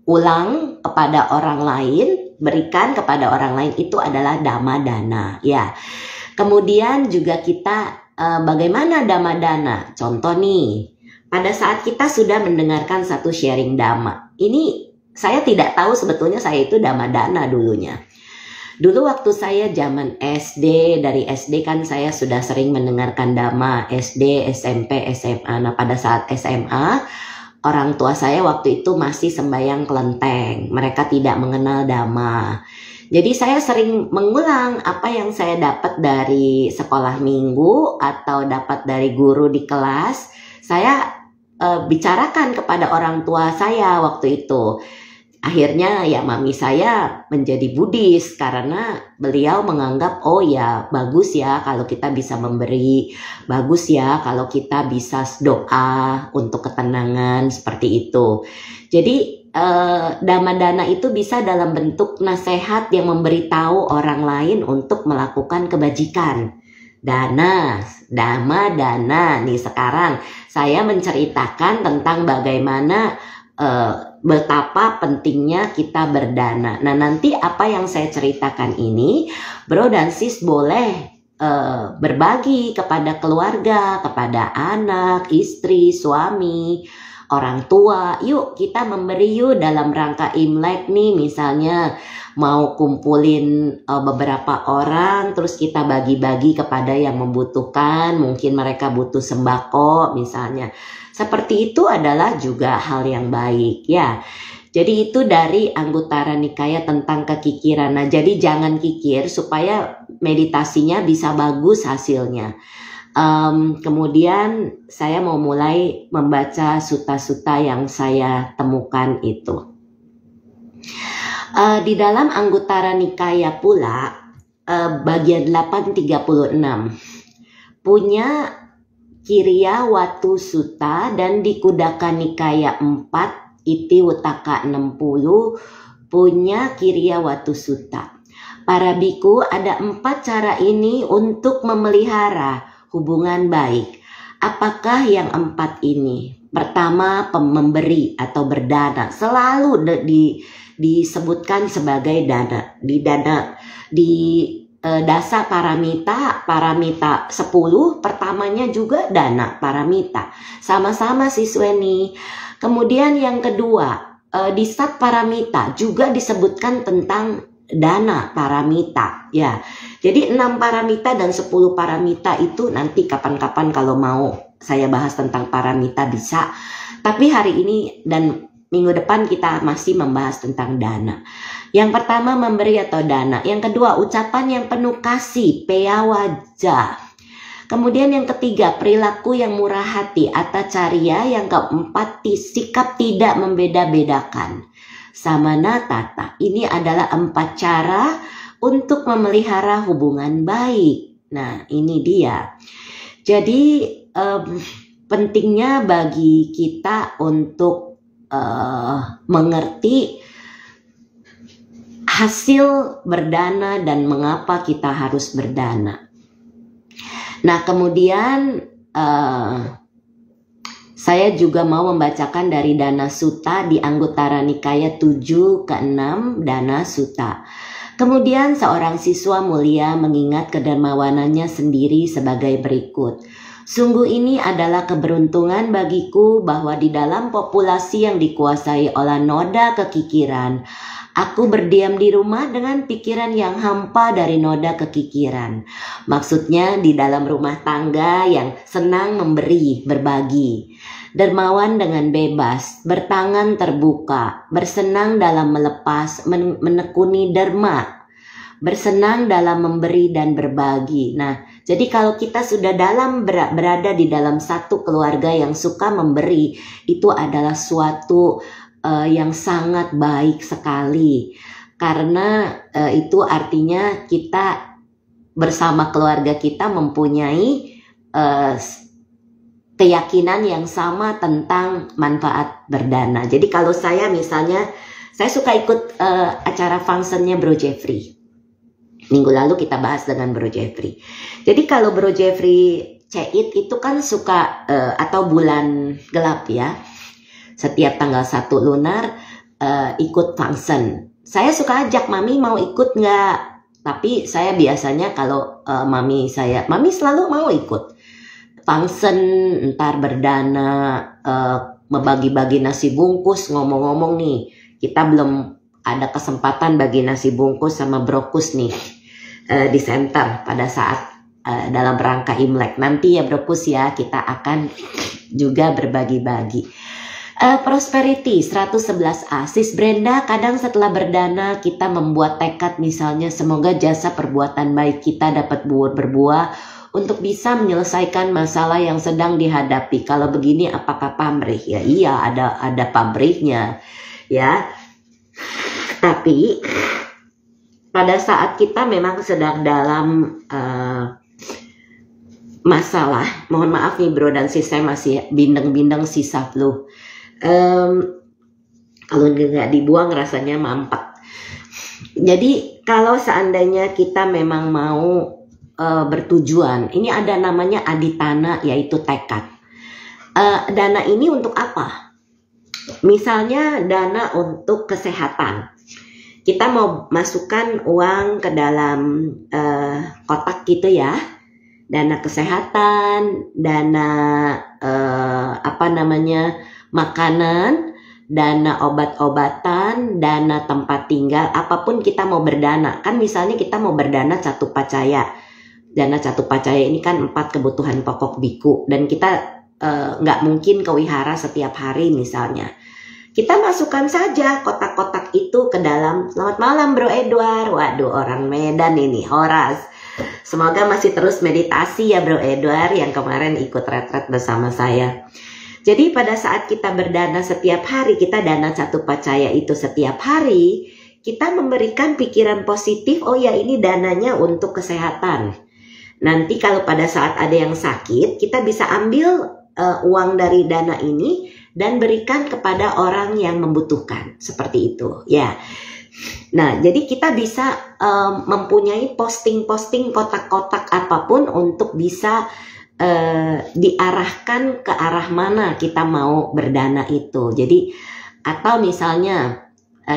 S1: ulang kepada orang lain, berikan kepada orang lain, itu adalah Dhamma Dana ya. Kemudian juga kita bagaimana Dhamma Dana? Contoh nih, pada saat kita sudah mendengarkan satu sharing Dhamma, ini saya tidak tahu sebetulnya saya itu Dhamma Dana dulunya. Dulu waktu saya zaman SD, dari SD kan saya sudah sering mendengarkan Dhamma, SD, SMP, SMA. Nah pada saat SMA, orang tua saya waktu itu masih sembahyang kelenteng. Mereka tidak mengenal Dhamma. Jadi saya sering mengulang apa yang saya dapat dari sekolah minggu atau dapat dari guru di kelas. Saya bicarakan kepada orang tua saya waktu itu. Akhirnya ya mami saya menjadi Buddhis karena beliau menganggap oh ya bagus ya kalau kita bisa memberi, bagus ya kalau kita bisa doa untuk ketenangan seperti itu. Jadi Dhamma Dana itu bisa dalam bentuk nasihat yang memberitahu orang lain untuk melakukan kebajikan. Dana, Dhamma Dana. Nih sekarang saya menceritakan tentang bagaimana betapa pentingnya kita berdana. Nah nanti apa yang saya ceritakan ini bro dan sis boleh berbagi kepada keluarga, kepada anak, istri, suami, orang tua. Yuk kita memberi yuk dalam rangka Imlek nih, misalnya mau kumpulin beberapa orang terus kita bagi-bagi kepada yang membutuhkan, mungkin mereka butuh sembako misalnya. Seperti itu adalah juga hal yang baik ya. Jadi itu dari Anguttara Nikaya tentang kekikiran. Nah jadi jangan kikir supaya meditasinya bisa bagus hasilnya. Kemudian saya mau mulai membaca sutta-sutta yang saya temukan itu. Di dalam Anguttara Nikaya pula bagian 836 punya Kiriya Watu Sutta, dan di Kudaka Nikaya 4 Iti Wutaka 60 punya Kiriya Watu Sutta. Para biku ada 4 cara ini untuk memelihara hubungan baik. Apakah yang 4 ini? Pertama, memberi atau berdana. Selalu disebutkan sebagai dana. Di dasa paramita 10 pertamanya juga dana paramita. Sama-sama sisweni. Kemudian yang kedua, di sat paramita juga disebutkan tentang dana paramita ya. Jadi 6 paramita dan 10 paramita itu nanti kapan-kapan kalau mau saya bahas tentang paramita bisa. Tapi hari ini dan minggu depan kita masih membahas tentang dana. Yang pertama memberi atau dana. Yang kedua ucapan yang penuh kasih, peyawaja. Kemudian yang ketiga perilaku yang murah hati, atacarya. Yang keempat sikap tidak membeda-bedakan, samana tata. Ini adalah 4 cara untuk memelihara hubungan baik. Nah ini dia. Jadi pentingnya bagi kita untuk mengerti hasil berdana dan mengapa kita harus berdana. Nah kemudian saya juga mau membacakan dari Dana Sutta di Anguttara Nikaya 7 ke 6 Dana Sutta. Kemudian seorang siswa mulia mengingat kedermawanannya sendiri sebagai berikut. Sungguh ini adalah keberuntungan bagiku bahwa di dalam populasi yang dikuasai oleh noda kekikiran, aku berdiam di rumah dengan pikiran yang hampa dari noda kekikiran. Maksudnya di dalam rumah tangga yang senang memberi, berbagi. Dermawan dengan bebas, bertangan terbuka, bersenang dalam melepas, menekuni dharma. Bersenang dalam memberi dan berbagi. Nah, jadi kalau kita sudah berada di dalam satu keluarga yang suka memberi, itu adalah suatu yang sangat baik sekali. Karena itu artinya kita bersama keluarga kita mempunyai keyakinan yang sama tentang manfaat berdana. Jadi kalau saya misalnya, saya suka ikut acara fungsinya Bro Jeffrey. Minggu lalu kita bahas dengan Bro Jeffrey. Jadi kalau Bro Jeffrey Ceit itu kan suka atau bulan gelap ya, setiap tanggal 1 lunar ikut function. Saya suka ajak, Mami mau ikut nggak? Tapi saya biasanya kalau Mami selalu mau ikut function, ntar berdana, membagi-bagi nasi bungkus. Ngomong-ngomong nih, kita belum ada kesempatan bagi nasi bungkus sama brokus nih di center pada saat dalam rangka Imlek. Nanti ya brokus ya, kita akan juga berbagi-bagi. Prosperity 111A. Sis Brenda, kadang setelah berdana kita membuat tekad, misalnya semoga jasa perbuatan baik kita dapat berbuah untuk bisa menyelesaikan masalah yang sedang dihadapi. Kalau begini apakah pamrih? Ya iya, ada pamrihnya ya. Tapi pada saat kita memang sedang dalam masalah, mohon maaf nih bro dan sis, saya masih bindeng-bindeng sisa flu. Kalau nggak dibuang rasanya mampet. Jadi kalau seandainya kita memang mau bertujuan, ini ada namanya aditana, yaitu tekad. Dana ini untuk apa? Misalnya dana untuk kesehatan. Kita mau masukkan uang ke dalam kotak gitu ya. Dana kesehatan, dana makanan, dana obat-obatan, dana tempat tinggal, apapun kita mau berdana. Kan misalnya kita mau berdana Catu Pacaya. Dana Catu Pacaya ini kan 4 kebutuhan pokok biku, dan kita nggak mungkin ke wihara setiap hari misalnya. Kita masukkan saja kotak-kotak itu ke dalam. Selamat malam Bro Edward. Waduh, orang Medan ini, Horas. Semoga masih terus meditasi ya Bro Edward yang kemarin ikut retret bersama saya. Jadi pada saat kita berdana setiap hari, kita dana Catu Pacaya itu setiap hari, kita memberikan pikiran positif, oh ya ini dananya untuk kesehatan. Nanti kalau pada saat ada yang sakit, kita bisa ambil uang dari dana ini dan berikan kepada orang yang membutuhkan. Seperti itu ya. Nah, jadi kita bisa mempunyai posting-posting kotak-kotak apapun untuk bisa diarahkan ke arah mana kita mau berdana itu. Jadi atau misalnya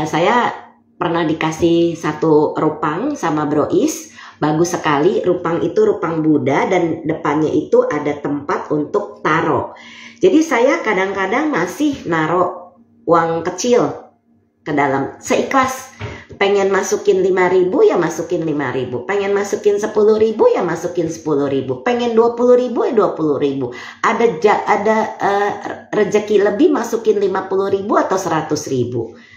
S1: saya pernah dikasih satu rupang sama Bro Is. Bagus sekali, rupang itu rupang Buddha dan depannya itu ada tempat untuk taro. Jadi saya kadang-kadang masih naro uang kecil ke dalam, seikhlas. Pengen masukin 5.000 ya masukin 5.000, pengen masukin 10.000 ya masukin 10.000, pengen 20.000 ya 20.000. Ada rezeki lebih masukin 50.000 atau 100.000.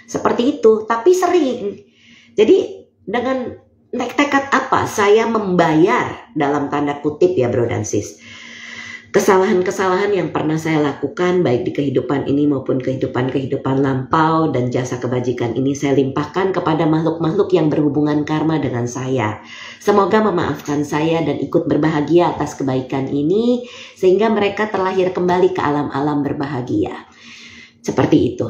S1: Seperti itu, tapi sering. Jadi dengan tekad apa? Saya membayar dalam tanda kutip ya bro dan sis. Kesalahan-kesalahan yang pernah saya lakukan baik di kehidupan ini maupun kehidupan lampau, dan jasa kebajikan ini saya limpahkan kepada makhluk-makhluk yang berhubungan karma dengan saya. Semoga memaafkan saya dan ikut berbahagia atas kebaikan ini sehingga mereka terlahir kembali ke alam-alam berbahagia. Seperti itu.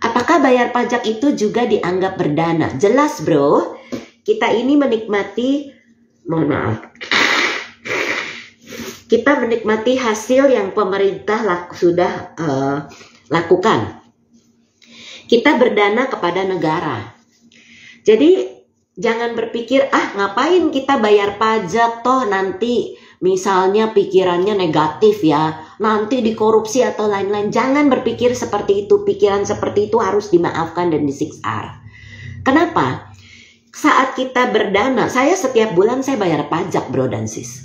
S1: Apakah bayar pajak itu juga dianggap berdana? Jelas bro. Kita ini menikmati, mohon maaf, kita menikmati hasil yang pemerintah sudah lakukan. Kita berdana kepada negara. Jadi jangan berpikir, ngapain kita bayar pajak, toh nanti misalnya pikirannya negatif ya, nanti dikorupsi atau lain-lain. Jangan berpikir seperti itu. Pikiran seperti itu harus dimaafkan dan disiksa. Kenapa? Saat kita berdana, saya setiap bulan saya bayar pajak bro dan sis.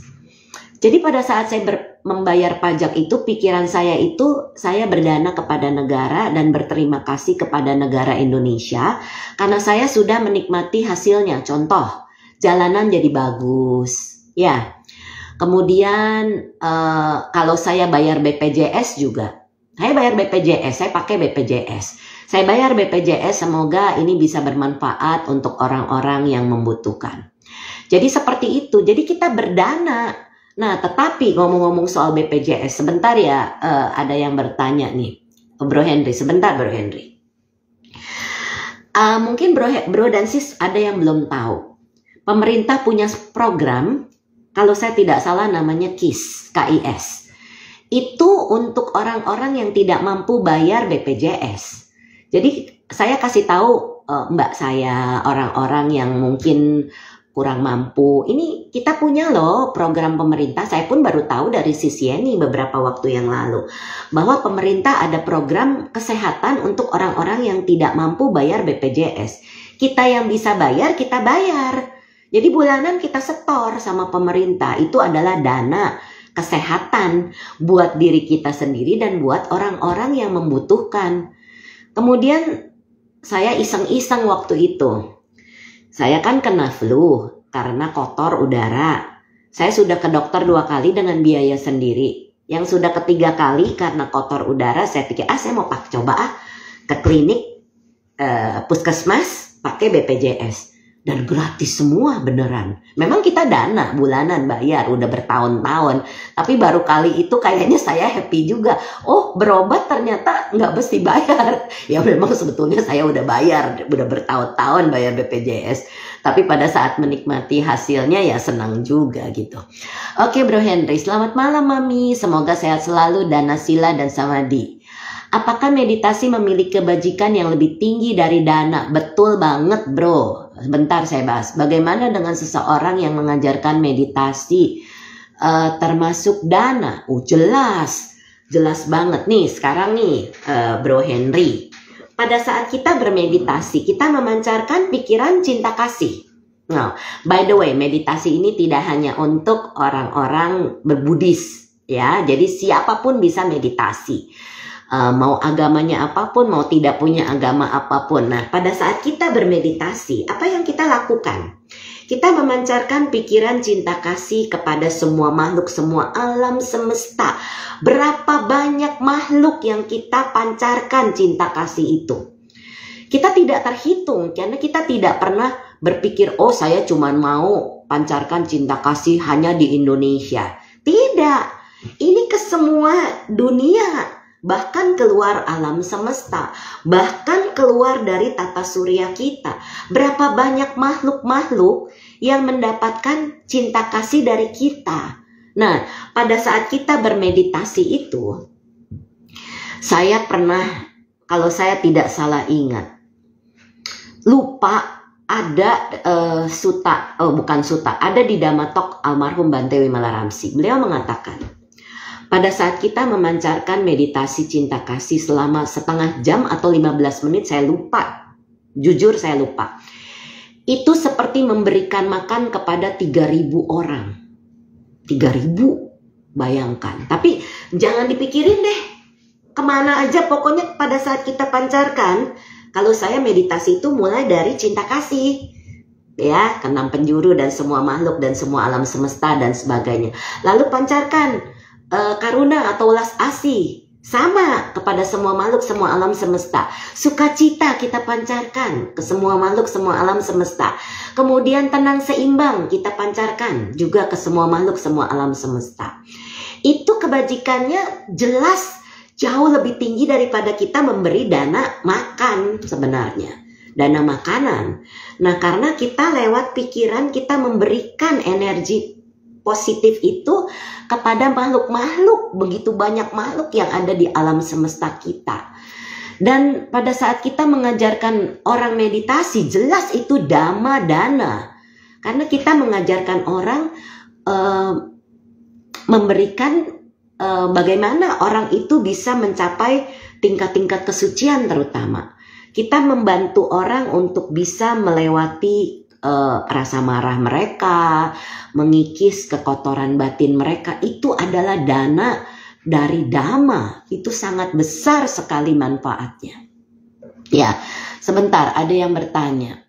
S1: Jadi pada saat saya membayar pajak itu, pikiran saya itu saya berdana kepada negara dan berterima kasih kepada negara Indonesia karena saya sudah menikmati hasilnya. Contoh, jalanan jadi bagus, ya. Kemudian kalau saya bayar BPJS juga, saya bayar BPJS, saya pakai BPJS. Saya bayar BPJS, semoga ini bisa bermanfaat untuk orang-orang yang membutuhkan. Jadi seperti itu. Jadi kita berdana Nah, tetapi ngomong-ngomong soal BPJS, sebentar ya, ada yang bertanya nih, Bro Henry, sebentar Bro Henry. Mungkin bro dan sis ada yang belum tahu. Pemerintah punya program, kalau saya tidak salah namanya KIS, KIS. Itu untuk orang-orang yang tidak mampu bayar BPJS. Jadi saya kasih tahu mbak saya, orang-orang yang mungkin kurang mampu. Ini kita punya loh program pemerintah. Saya pun baru tahu dari Sis Yeni beberapa waktu yang lalu. Bahwa pemerintah ada program kesehatan untuk orang-orang yang tidak mampu bayar BPJS. Kita yang bisa bayar, kita bayar. Jadi bulanan kita setor sama pemerintah. Itu adalah dana kesehatan buat diri kita sendiri dan buat orang-orang yang membutuhkan. Kemudian saya iseng-iseng waktu itu. Saya kan kena flu karena kotor udara. Saya sudah ke dokter 2 kali dengan biaya sendiri. Yang sudah ketiga kali karena kotor udara, saya pikir saya mau coba ke klinik puskesmas pakai BPJS. Dan gratis semua beneran. Memang kita dana bulanan bayar udah bertahun-tahun. Tapi baru kali itu kayaknya saya happy juga. Oh, berobat ternyata nggak mesti bayar. Ya memang sebetulnya saya udah bayar. Udah bertahun-tahun bayar BPJS. Tapi pada saat menikmati hasilnya ya senang juga gitu. Oke Bro Henry, selamat malam Mami. Semoga sehat selalu Dana Sila dan Samadhi. Apakah meditasi memiliki kebajikan yang lebih tinggi dari dana? Betul banget bro. Sebentar saya bahas. Bagaimana dengan seseorang yang mengajarkan meditasi termasuk dana? Jelas. Jelas banget nih sekarang nih Bro Henry. Pada saat kita bermeditasi, kita memancarkan pikiran cinta kasih. Nah, by the way, meditasi ini tidak hanya untuk orang-orang berbudis ya. Jadi siapapun bisa meditasi. Mau agamanya apapun, mau tidak punya agama apapun. Nah, pada saat kita bermeditasi, apa yang kita lakukan? Kita memancarkan pikiran cinta kasih kepada semua makhluk, semua alam semesta. Berapa banyak makhluk yang kita pancarkan cinta kasih itu? Kita tidak terhitung, karena kita tidak pernah berpikir, oh saya cuma mau pancarkan cinta kasih hanya di Indonesia. Tidak, ini ke semua dunia. Bahkan keluar alam semesta, bahkan keluar dari tata surya kita. Berapa banyak makhluk-makhluk yang mendapatkan cinta kasih dari kita. Nah, pada saat kita bermeditasi itu, saya pernah, kalau saya tidak salah ingat, lupa ada ada di Dhammatalk almarhum Bante Wimala-Ramsi. Beliau mengatakan, pada saat kita memancarkan meditasi cinta kasih selama setengah jam atau 15 menit, saya lupa. Jujur saya lupa. Itu seperti memberikan makan kepada 3.000 orang. 3.000, bayangkan. Tapi jangan dipikirin deh. Kemana aja pokoknya pada saat kita pancarkan. Kalau saya meditasi itu mulai dari cinta kasih. Ya, ke 6 penjuru dan semua makhluk dan semua alam semesta dan sebagainya. Lalu pancarkan karuna atau welas asih sama kepada semua makhluk, semua alam semesta. Sukacita kita pancarkan ke semua makhluk, semua alam semesta. Kemudian tenang seimbang kita pancarkan juga ke semua makhluk, semua alam semesta. Itu kebajikannya jelas jauh lebih tinggi daripada kita memberi dana makan sebenarnya. Dana makanan. Nah, karena kita lewat pikiran kita memberikan energi positif itu kepada makhluk-makhluk, begitu banyak makhluk yang ada di alam semesta kita. Dan pada saat kita mengajarkan orang meditasi, jelas itu dhamma dana. Karena kita mengajarkan orang memberikan bagaimana orang itu bisa mencapai tingkat-tingkat kesucian terutama. Kita membantu orang untuk bisa melewati rasa marah mereka, mengikis kekotoran batin mereka. Itu adalah dana dari dhamma. Itu sangat besar sekali manfaatnya. Ya, sebentar ada yang bertanya.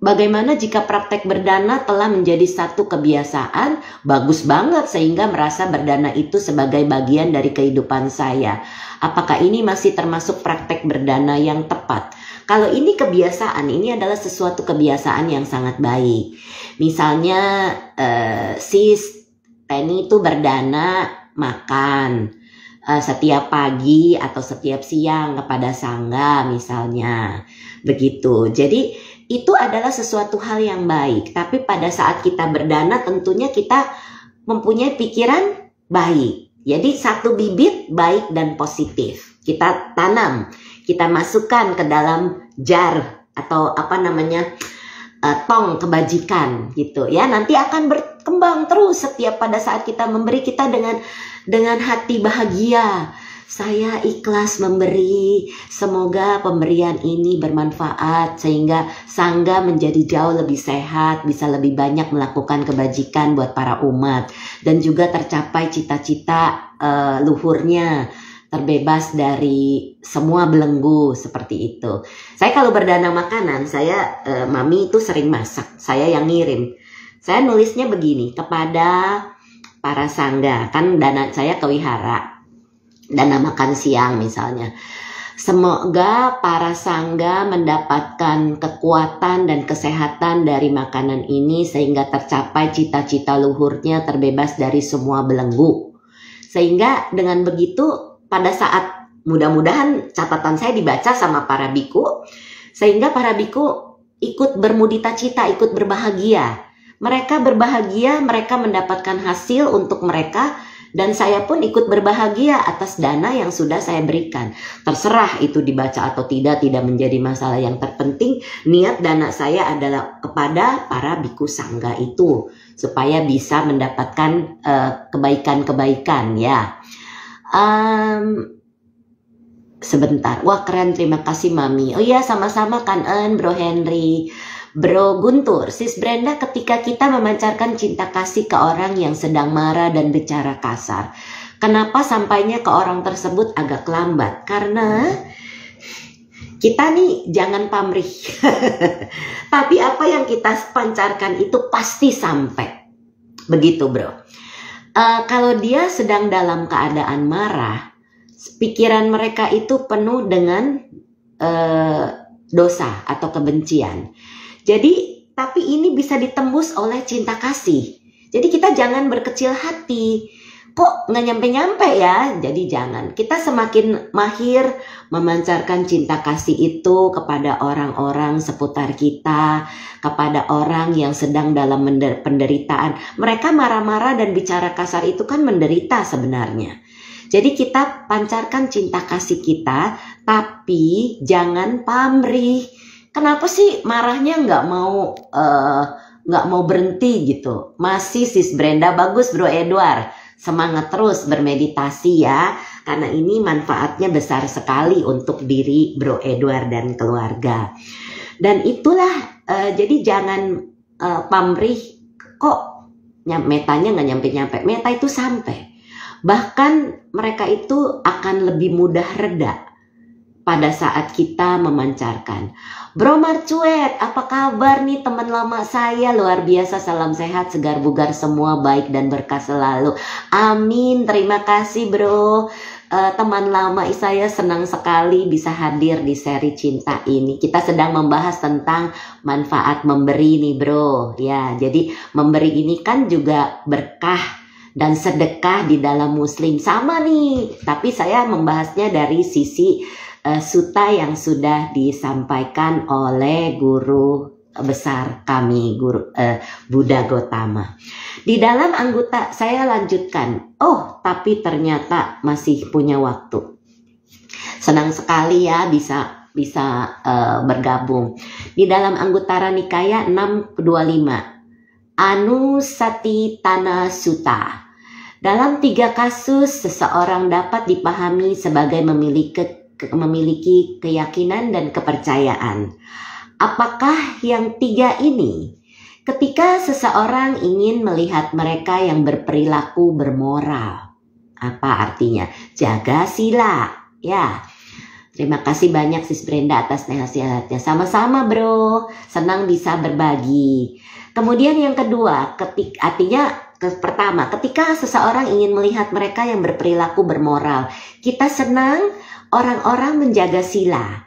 S1: Bagaimana jika praktek berdana telah menjadi satu kebiasaan? Bagus banget, sehingga merasa berdana itu sebagai bagian dari kehidupan saya. Apakah ini masih termasuk praktek berdana yang tepat? Kalau ini kebiasaan, ini adalah sesuatu kebiasaan yang sangat baik. Misalnya sis Penny itu berdana makan setiap pagi atau setiap siang kepada sangga misalnya. Begitu. Jadi itu adalah sesuatu hal yang baik. Tapi pada saat kita berdana tentunya kita mempunyai pikiran baik. Jadi satu bibit baik dan positif. Kita tanam, kita masukkan ke dalam jar atau tong kebajikan gitu ya. Nanti akan berkembang terus setiap pada saat kita memberi, kita dengan hati bahagia. Saya ikhlas memberi, semoga pemberian ini bermanfaat sehingga sangga menjadi jauh lebih sehat, bisa lebih banyak melakukan kebajikan buat para umat, dan juga tercapai cita-cita luhurnya, terbebas dari semua belenggu seperti itu. Saya kalau berdana makanan, mami itu sering masak, saya yang ngirim. Saya nulisnya begini, kepada para sangga, kan dana saya ke wihara, dana makan siang misalnya. Semoga para sangga mendapatkan kekuatan dan kesehatan dari makanan ini sehingga tercapai cita-cita luhurnya, terbebas dari semua belenggu. Sehingga dengan begitu pada saat mudah-mudahan catatan saya dibaca sama para biku, sehingga para biku ikut bermudita cita, ikut berbahagia. Mereka berbahagia, mereka mendapatkan hasil untuk mereka, dan saya pun ikut berbahagia atas dana yang sudah saya berikan. Terserah itu dibaca atau tidak menjadi masalah. Yang terpenting niat dana saya adalah kepada para biku sangga itu, supaya bisa mendapatkan kebaikan-kebaikan ya. Sebentar, wah keren, terima kasih Mami. Oh iya, sama-sama kan Bro Henry. Bro Guntur, Sis Brenda, ketika kita memancarkan cinta kasih ke orang yang sedang marah dan bicara kasar, kenapa sampainya ke orang tersebut agak lambat? Karena kita nih jangan pamrih. Tapi apa yang kita pancarkan itu pasti sampai. Begitu bro. Kalau dia sedang dalam keadaan marah, pikiran mereka itu penuh dengan dosa atau kebencian. Jadi, tapi ini bisa ditembus oleh cinta kasih. Jadi kita jangan berkecil hati. Kok nggak nyampe-nyampe ya? Jadi jangan. Kita semakin mahir memancarkan cinta kasih itu kepada orang-orang seputar kita, kepada orang yang sedang dalam penderitaan. Mereka marah-marah dan bicara kasar itu kan menderita sebenarnya. Jadi kita pancarkan cinta kasih kita, tapi jangan pamrih. Kenapa sih marahnya nggak mau berhenti gitu? Masih Sis Brenda, bagus Bro Edward, semangat terus bermeditasi ya, karena ini manfaatnya besar sekali untuk diri Bro Edward dan keluarga. Dan itulah jadi jangan pamrih, kok metanya nggak nyampe-nyampe. Meta itu sampai, bahkan mereka itu akan lebih mudah reda pada saat kita memancarkan. Bro Marcuet, apa kabar nih teman lama saya? Luar biasa, salam sehat, segar bugar semua, baik dan berkah selalu. Amin, terima kasih bro. Teman lama saya senang sekali bisa hadir di seri cinta ini. Kita sedang membahas tentang manfaat memberi nih bro. Ya, jadi memberi ini kan juga berkah dan sedekah di dalam muslim. Sama nih, tapi saya membahasnya dari sisi suta yang sudah disampaikan oleh guru besar kami, guru Buddha Gotama. Di dalam anggota saya lanjutkan. Oh, tapi ternyata masih punya waktu. Senang sekali ya bisa bergabung. Di dalam Anguttara Nikaya 625, Anusatitana Sutta. Dalam 3 kasus seseorang dapat dipahami sebagai memiliki keyakinan dan kepercayaan. Apakah yang 3 ini? Ketika seseorang ingin melihat mereka yang berperilaku bermoral. Apa artinya? Jaga sila. Ya. Terima kasih banyak Sis Brenda atas nasihatnya. Sama-sama bro, senang bisa berbagi. Kemudian yang kedua, pertama, ketika seseorang ingin melihat mereka yang berperilaku bermoral, kita senang orang-orang menjaga sila.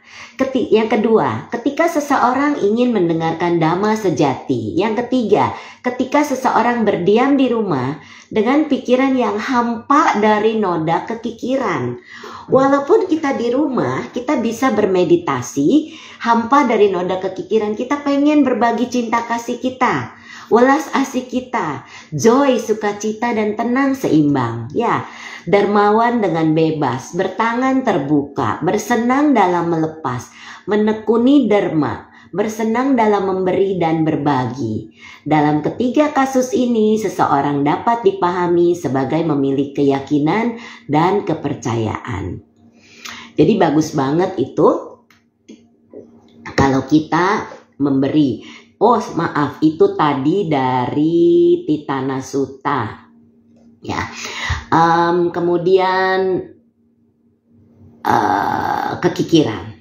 S1: Yang kedua, ketika seseorang ingin mendengarkan dhamma sejati. Yang ketiga, ketika seseorang berdiam di rumah dengan pikiran yang hampa dari noda kekikiran. Walaupun kita di rumah, kita bisa bermeditasi, hampa dari noda kekikiran, kita pengen berbagi cinta kasih kita, welas asih kita, joy, sukacita dan tenang seimbang. Ya, dermawan dengan bebas, bertangan terbuka, bersenang dalam melepas, menekuni dharma, bersenang dalam memberi dan berbagi. Dalam ketiga kasus ini, seseorang dapat dipahami sebagai memiliki keyakinan dan kepercayaan. Jadi bagus banget itu kalau kita memberi. Oh maaf, itu tadi dari Titana Sutta. Ya, kemudian kekikiran.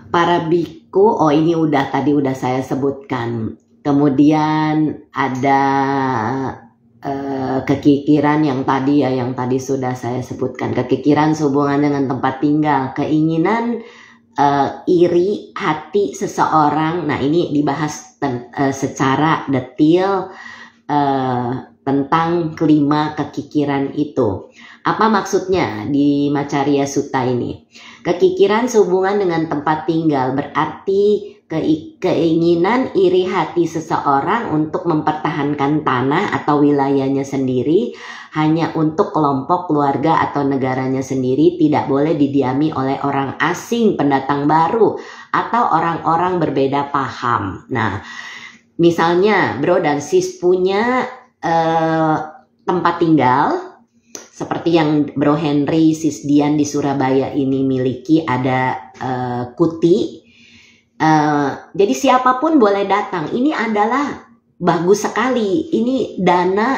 S1: Para biku, oh ini tadi udah saya sebutkan. Kemudian ada kekikiran yang tadi sudah saya sebutkan. Kekikiran sehubungan dengan tempat tinggal, keinginan iri hati seseorang. Nah ini dibahas secara detail tentang kelima kekikiran itu. Apa maksudnya di Macarya Sutta ini? Kekikiran sehubungan dengan tempat tinggal berarti keinginan iri hati seseorang untuk mempertahankan tanah atau wilayahnya sendiri hanya untuk kelompok, keluarga atau negaranya sendiri, tidak boleh didiami oleh orang asing, pendatang baru atau orang-orang berbeda paham. Nah, misalnya bro dan sis punya tempat tinggal seperti yang Bro Henry, Sis Dian di Surabaya ini miliki, ada kuti. Jadi siapapun boleh datang. Ini adalah bagus sekali. Ini dana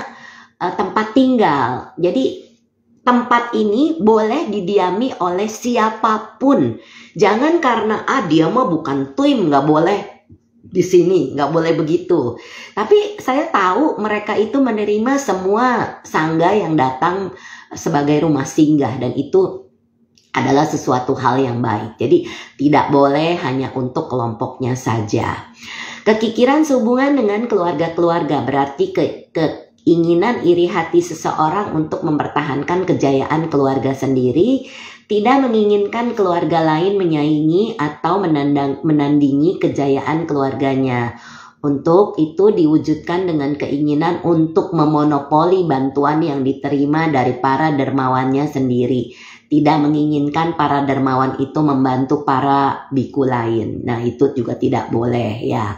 S1: tempat tinggal. Jadi tempat ini boleh didiami oleh siapapun. Jangan karena dia mah bukan tuim, nggak boleh di sini, nggak boleh begitu. Tapi saya tahu mereka itu menerima semua sangga yang datang sebagai rumah singgah, dan itu adalah sesuatu hal yang baik. Jadi tidak boleh hanya untuk kelompoknya saja. Kekikiran sehubungan dengan keluarga-keluarga berarti keinginan iri hati seseorang untuk mempertahankan kejayaan keluarga sendiri, tidak menginginkan keluarga lain menyaingi atau menandingi kejayaan keluarganya. Untuk itu diwujudkan dengan keinginan untuk memonopoli bantuan yang diterima dari para dermawannya sendiri. Tidak menginginkan para dermawan itu membantu para biku lain. Nah itu juga tidak boleh ya.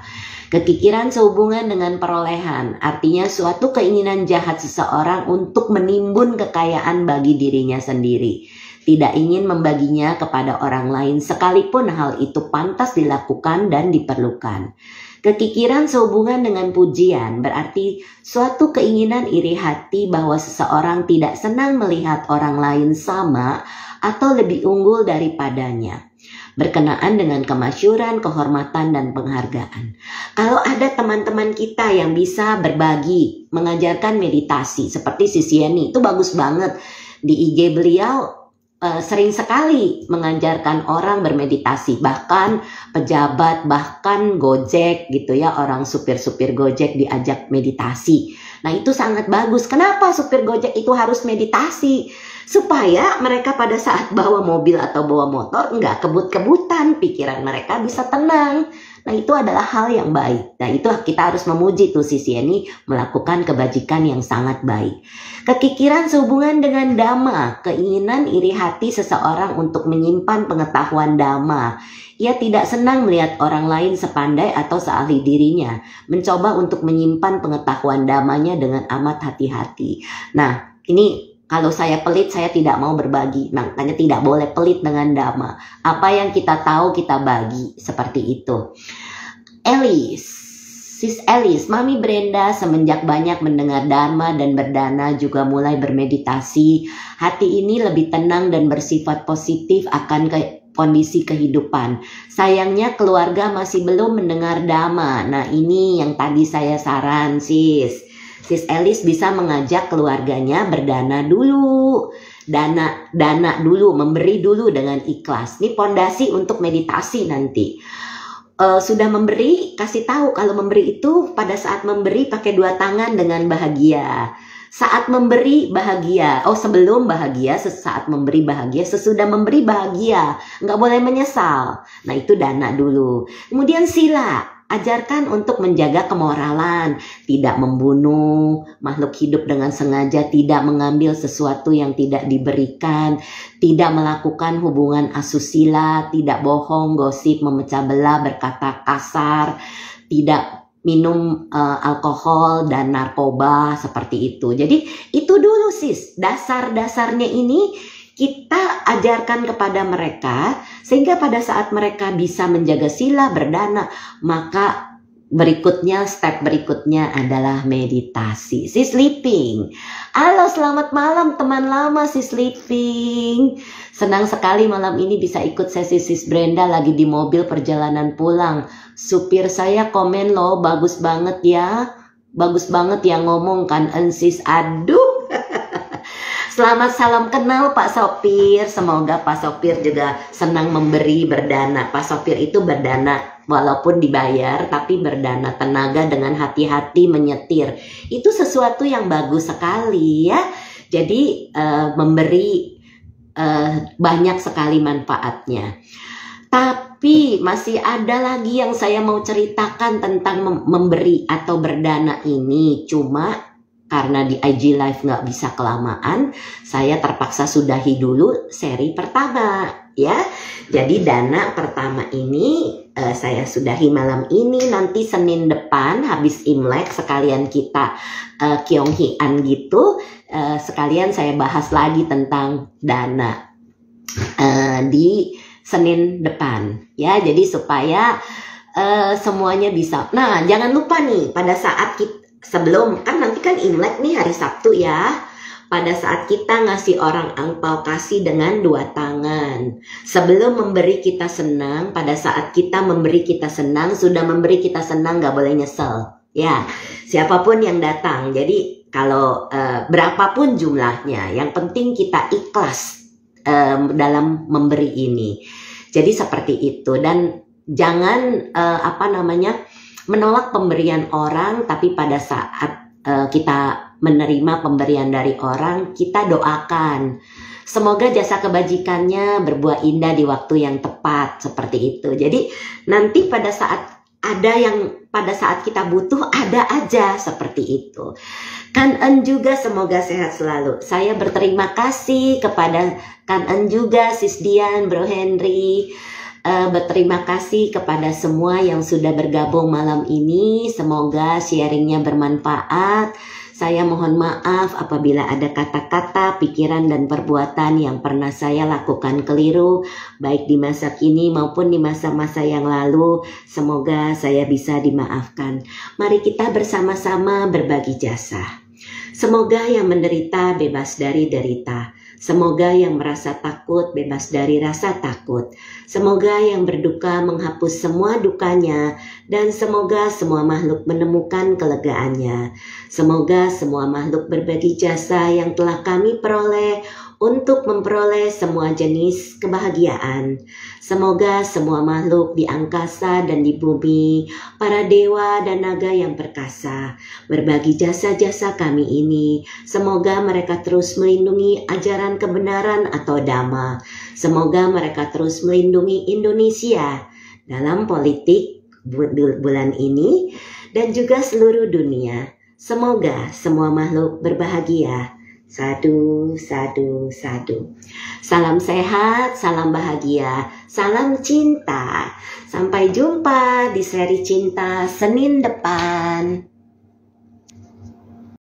S1: Kekikiran sehubungan dengan perolehan, artinya suatu keinginan jahat seseorang untuk menimbun kekayaan bagi dirinya sendiri. Tidak ingin membaginya kepada orang lain sekalipun hal itu pantas dilakukan dan diperlukan. Kekikiran sehubungan dengan pujian berarti suatu keinginan iri hati bahwa seseorang tidak senang melihat orang lain sama atau lebih unggul daripadanya. Berkenaan dengan kemasyhuran, kehormatan, dan penghargaan. Kalau ada teman-teman kita yang bisa berbagi, mengajarkan meditasi seperti Sis Yeni, itu bagus banget. Di IG beliau sering sekali mengajarkan orang bermeditasi, bahkan pejabat, bahkan Gojek gitu ya, orang supir-supir Gojek diajak meditasi. Nah itu sangat bagus. Kenapa supir Gojek itu harus meditasi? Supaya mereka pada saat bawa mobil atau bawa motor nggak kebut-kebutan, pikiran mereka bisa tenang. Nah itu adalah hal yang baik. Nah itu kita harus memuji tuh Sis Yeni melakukan kebajikan yang sangat baik. Kekikiran sehubungan dengan dhamma, keinginan iri hati seseorang untuk menyimpan pengetahuan dhamma. Ia tidak senang melihat orang lain sepandai atau seahli dirinya, mencoba untuk menyimpan pengetahuan dhammanya dengan amat hati-hati. Nah ini kalau saya pelit, saya tidak mau berbagi. Makanya tidak boleh pelit dengan dhamma. Apa yang kita tahu kita bagi, seperti itu. Elis, Sis Elis, Mami Brenda semenjak banyak mendengar Dharma dan berdana juga mulai bermeditasi. Hati ini lebih tenang dan bersifat positif akan kondisi kehidupan. Sayangnya keluarga masih belum mendengar Dhamma. Nah ini yang tadi saya saran sis. Sis Elis bisa mengajak keluarganya berdana dulu. Dana dulu, memberi dulu dengan ikhlas. Ini pondasi untuk meditasi nanti. Sudah memberi, kasih tahu kalau memberi itu pada saat memberi pakai dua tangan dengan bahagia. Saat memberi bahagia, sebelum bahagia, sesaat memberi bahagia, sesudah memberi bahagia, nggak boleh menyesal. Nah itu dana dulu. Kemudian sila, ajarkan untuk menjaga kemoralan, tidak membunuh makhluk hidup dengan sengaja, tidak mengambil sesuatu yang tidak diberikan, tidak melakukan hubungan asusila, tidak bohong, gosip, memecah belah, berkata kasar, tidak minum alkohol dan narkoba seperti itu. Jadi itu dulu sis, dasar-dasarnya ini kita ajarkan kepada mereka sehingga pada saat mereka bisa menjaga sila berdana, maka berikutnya, step berikutnya adalah meditasi. Si Sleeping, halo selamat malam teman lama si Sleeping. Senang sekali malam ini bisa ikut sesi Sis Brenda lagi di mobil perjalanan pulang. Supir saya komen loh, bagus banget ya ngomong kan sis. Aduh. Selamat salam kenal Pak Sopir. Semoga Pak Sopir juga senang memberi berdana. Pak Sopir itu berdana walaupun dibayar, tapi berdana tenaga dengan hati-hati menyetir. Itu sesuatu yang bagus sekali ya. Jadi memberi banyak sekali manfaatnya. Tapi masih ada lagi yang saya mau ceritakan tentang memberi atau berdana ini. Cuma karena di IG Live nggak bisa kelamaan, saya terpaksa sudahi dulu seri pertama ya. Jadi dana pertama ini saya sudahi malam ini. Nanti Senin depan habis Imlek sekalian kita Kyonghian gitu, sekalian saya bahas lagi tentang dana di Senin depan ya. Jadi supaya semuanya bisa. Nah jangan lupa nih pada saat kita sebelum, kan nanti kan Imlek nih hari Sabtu ya. Pada saat kita ngasih orang angpau, kasih dengan dua tangan. Sebelum memberi kita senang, pada saat kita memberi kita senang, sudah memberi kita senang, gak boleh nyesel. Ya, siapapun yang datang. Jadi kalau berapapun jumlahnya, yang penting kita ikhlas dalam memberi ini. Jadi seperti itu. Dan jangan menolak pemberian orang, tapi pada saat kita menerima pemberian dari orang, kita doakan. Semoga jasa kebajikannya berbuah indah di waktu yang tepat, seperti itu. Jadi nanti pada saat kita butuh, ada aja seperti itu. Kan En juga semoga sehat selalu. Saya berterima kasih kepada Kan En juga, Sis Dian, Bro Henry. Berterima kasih kepada semua yang sudah bergabung malam ini. Semoga sharingnya bermanfaat. Saya mohon maaf apabila ada kata-kata, pikiran, dan perbuatan yang pernah saya lakukan keliru, baik di masa kini maupun di masa-masa yang lalu. Semoga saya bisa dimaafkan. Mari kita bersama-sama berbagi jasa. Semoga yang menderita bebas dari derita. Semoga yang merasa takut bebas dari rasa takut. Semoga yang berduka menghapus semua dukanya. Dan semoga semua makhluk menemukan kelegaannya. Semoga semua makhluk berbagi jasa yang telah kami peroleh untuk memperoleh semua jenis kebahagiaan. Semoga semua makhluk di angkasa dan di bumi, para dewa dan naga yang perkasa, berbagi jasa-jasa kami ini. Semoga mereka terus melindungi ajaran kebenaran atau Dhamma. Semoga mereka terus melindungi Indonesia dalam politik bulan ini dan juga seluruh dunia. Semoga semua makhluk berbahagia. Sadu, sadu, sadu. Salam sehat, salam bahagia, salam cinta. Sampai jumpa di seri cinta Senin depan.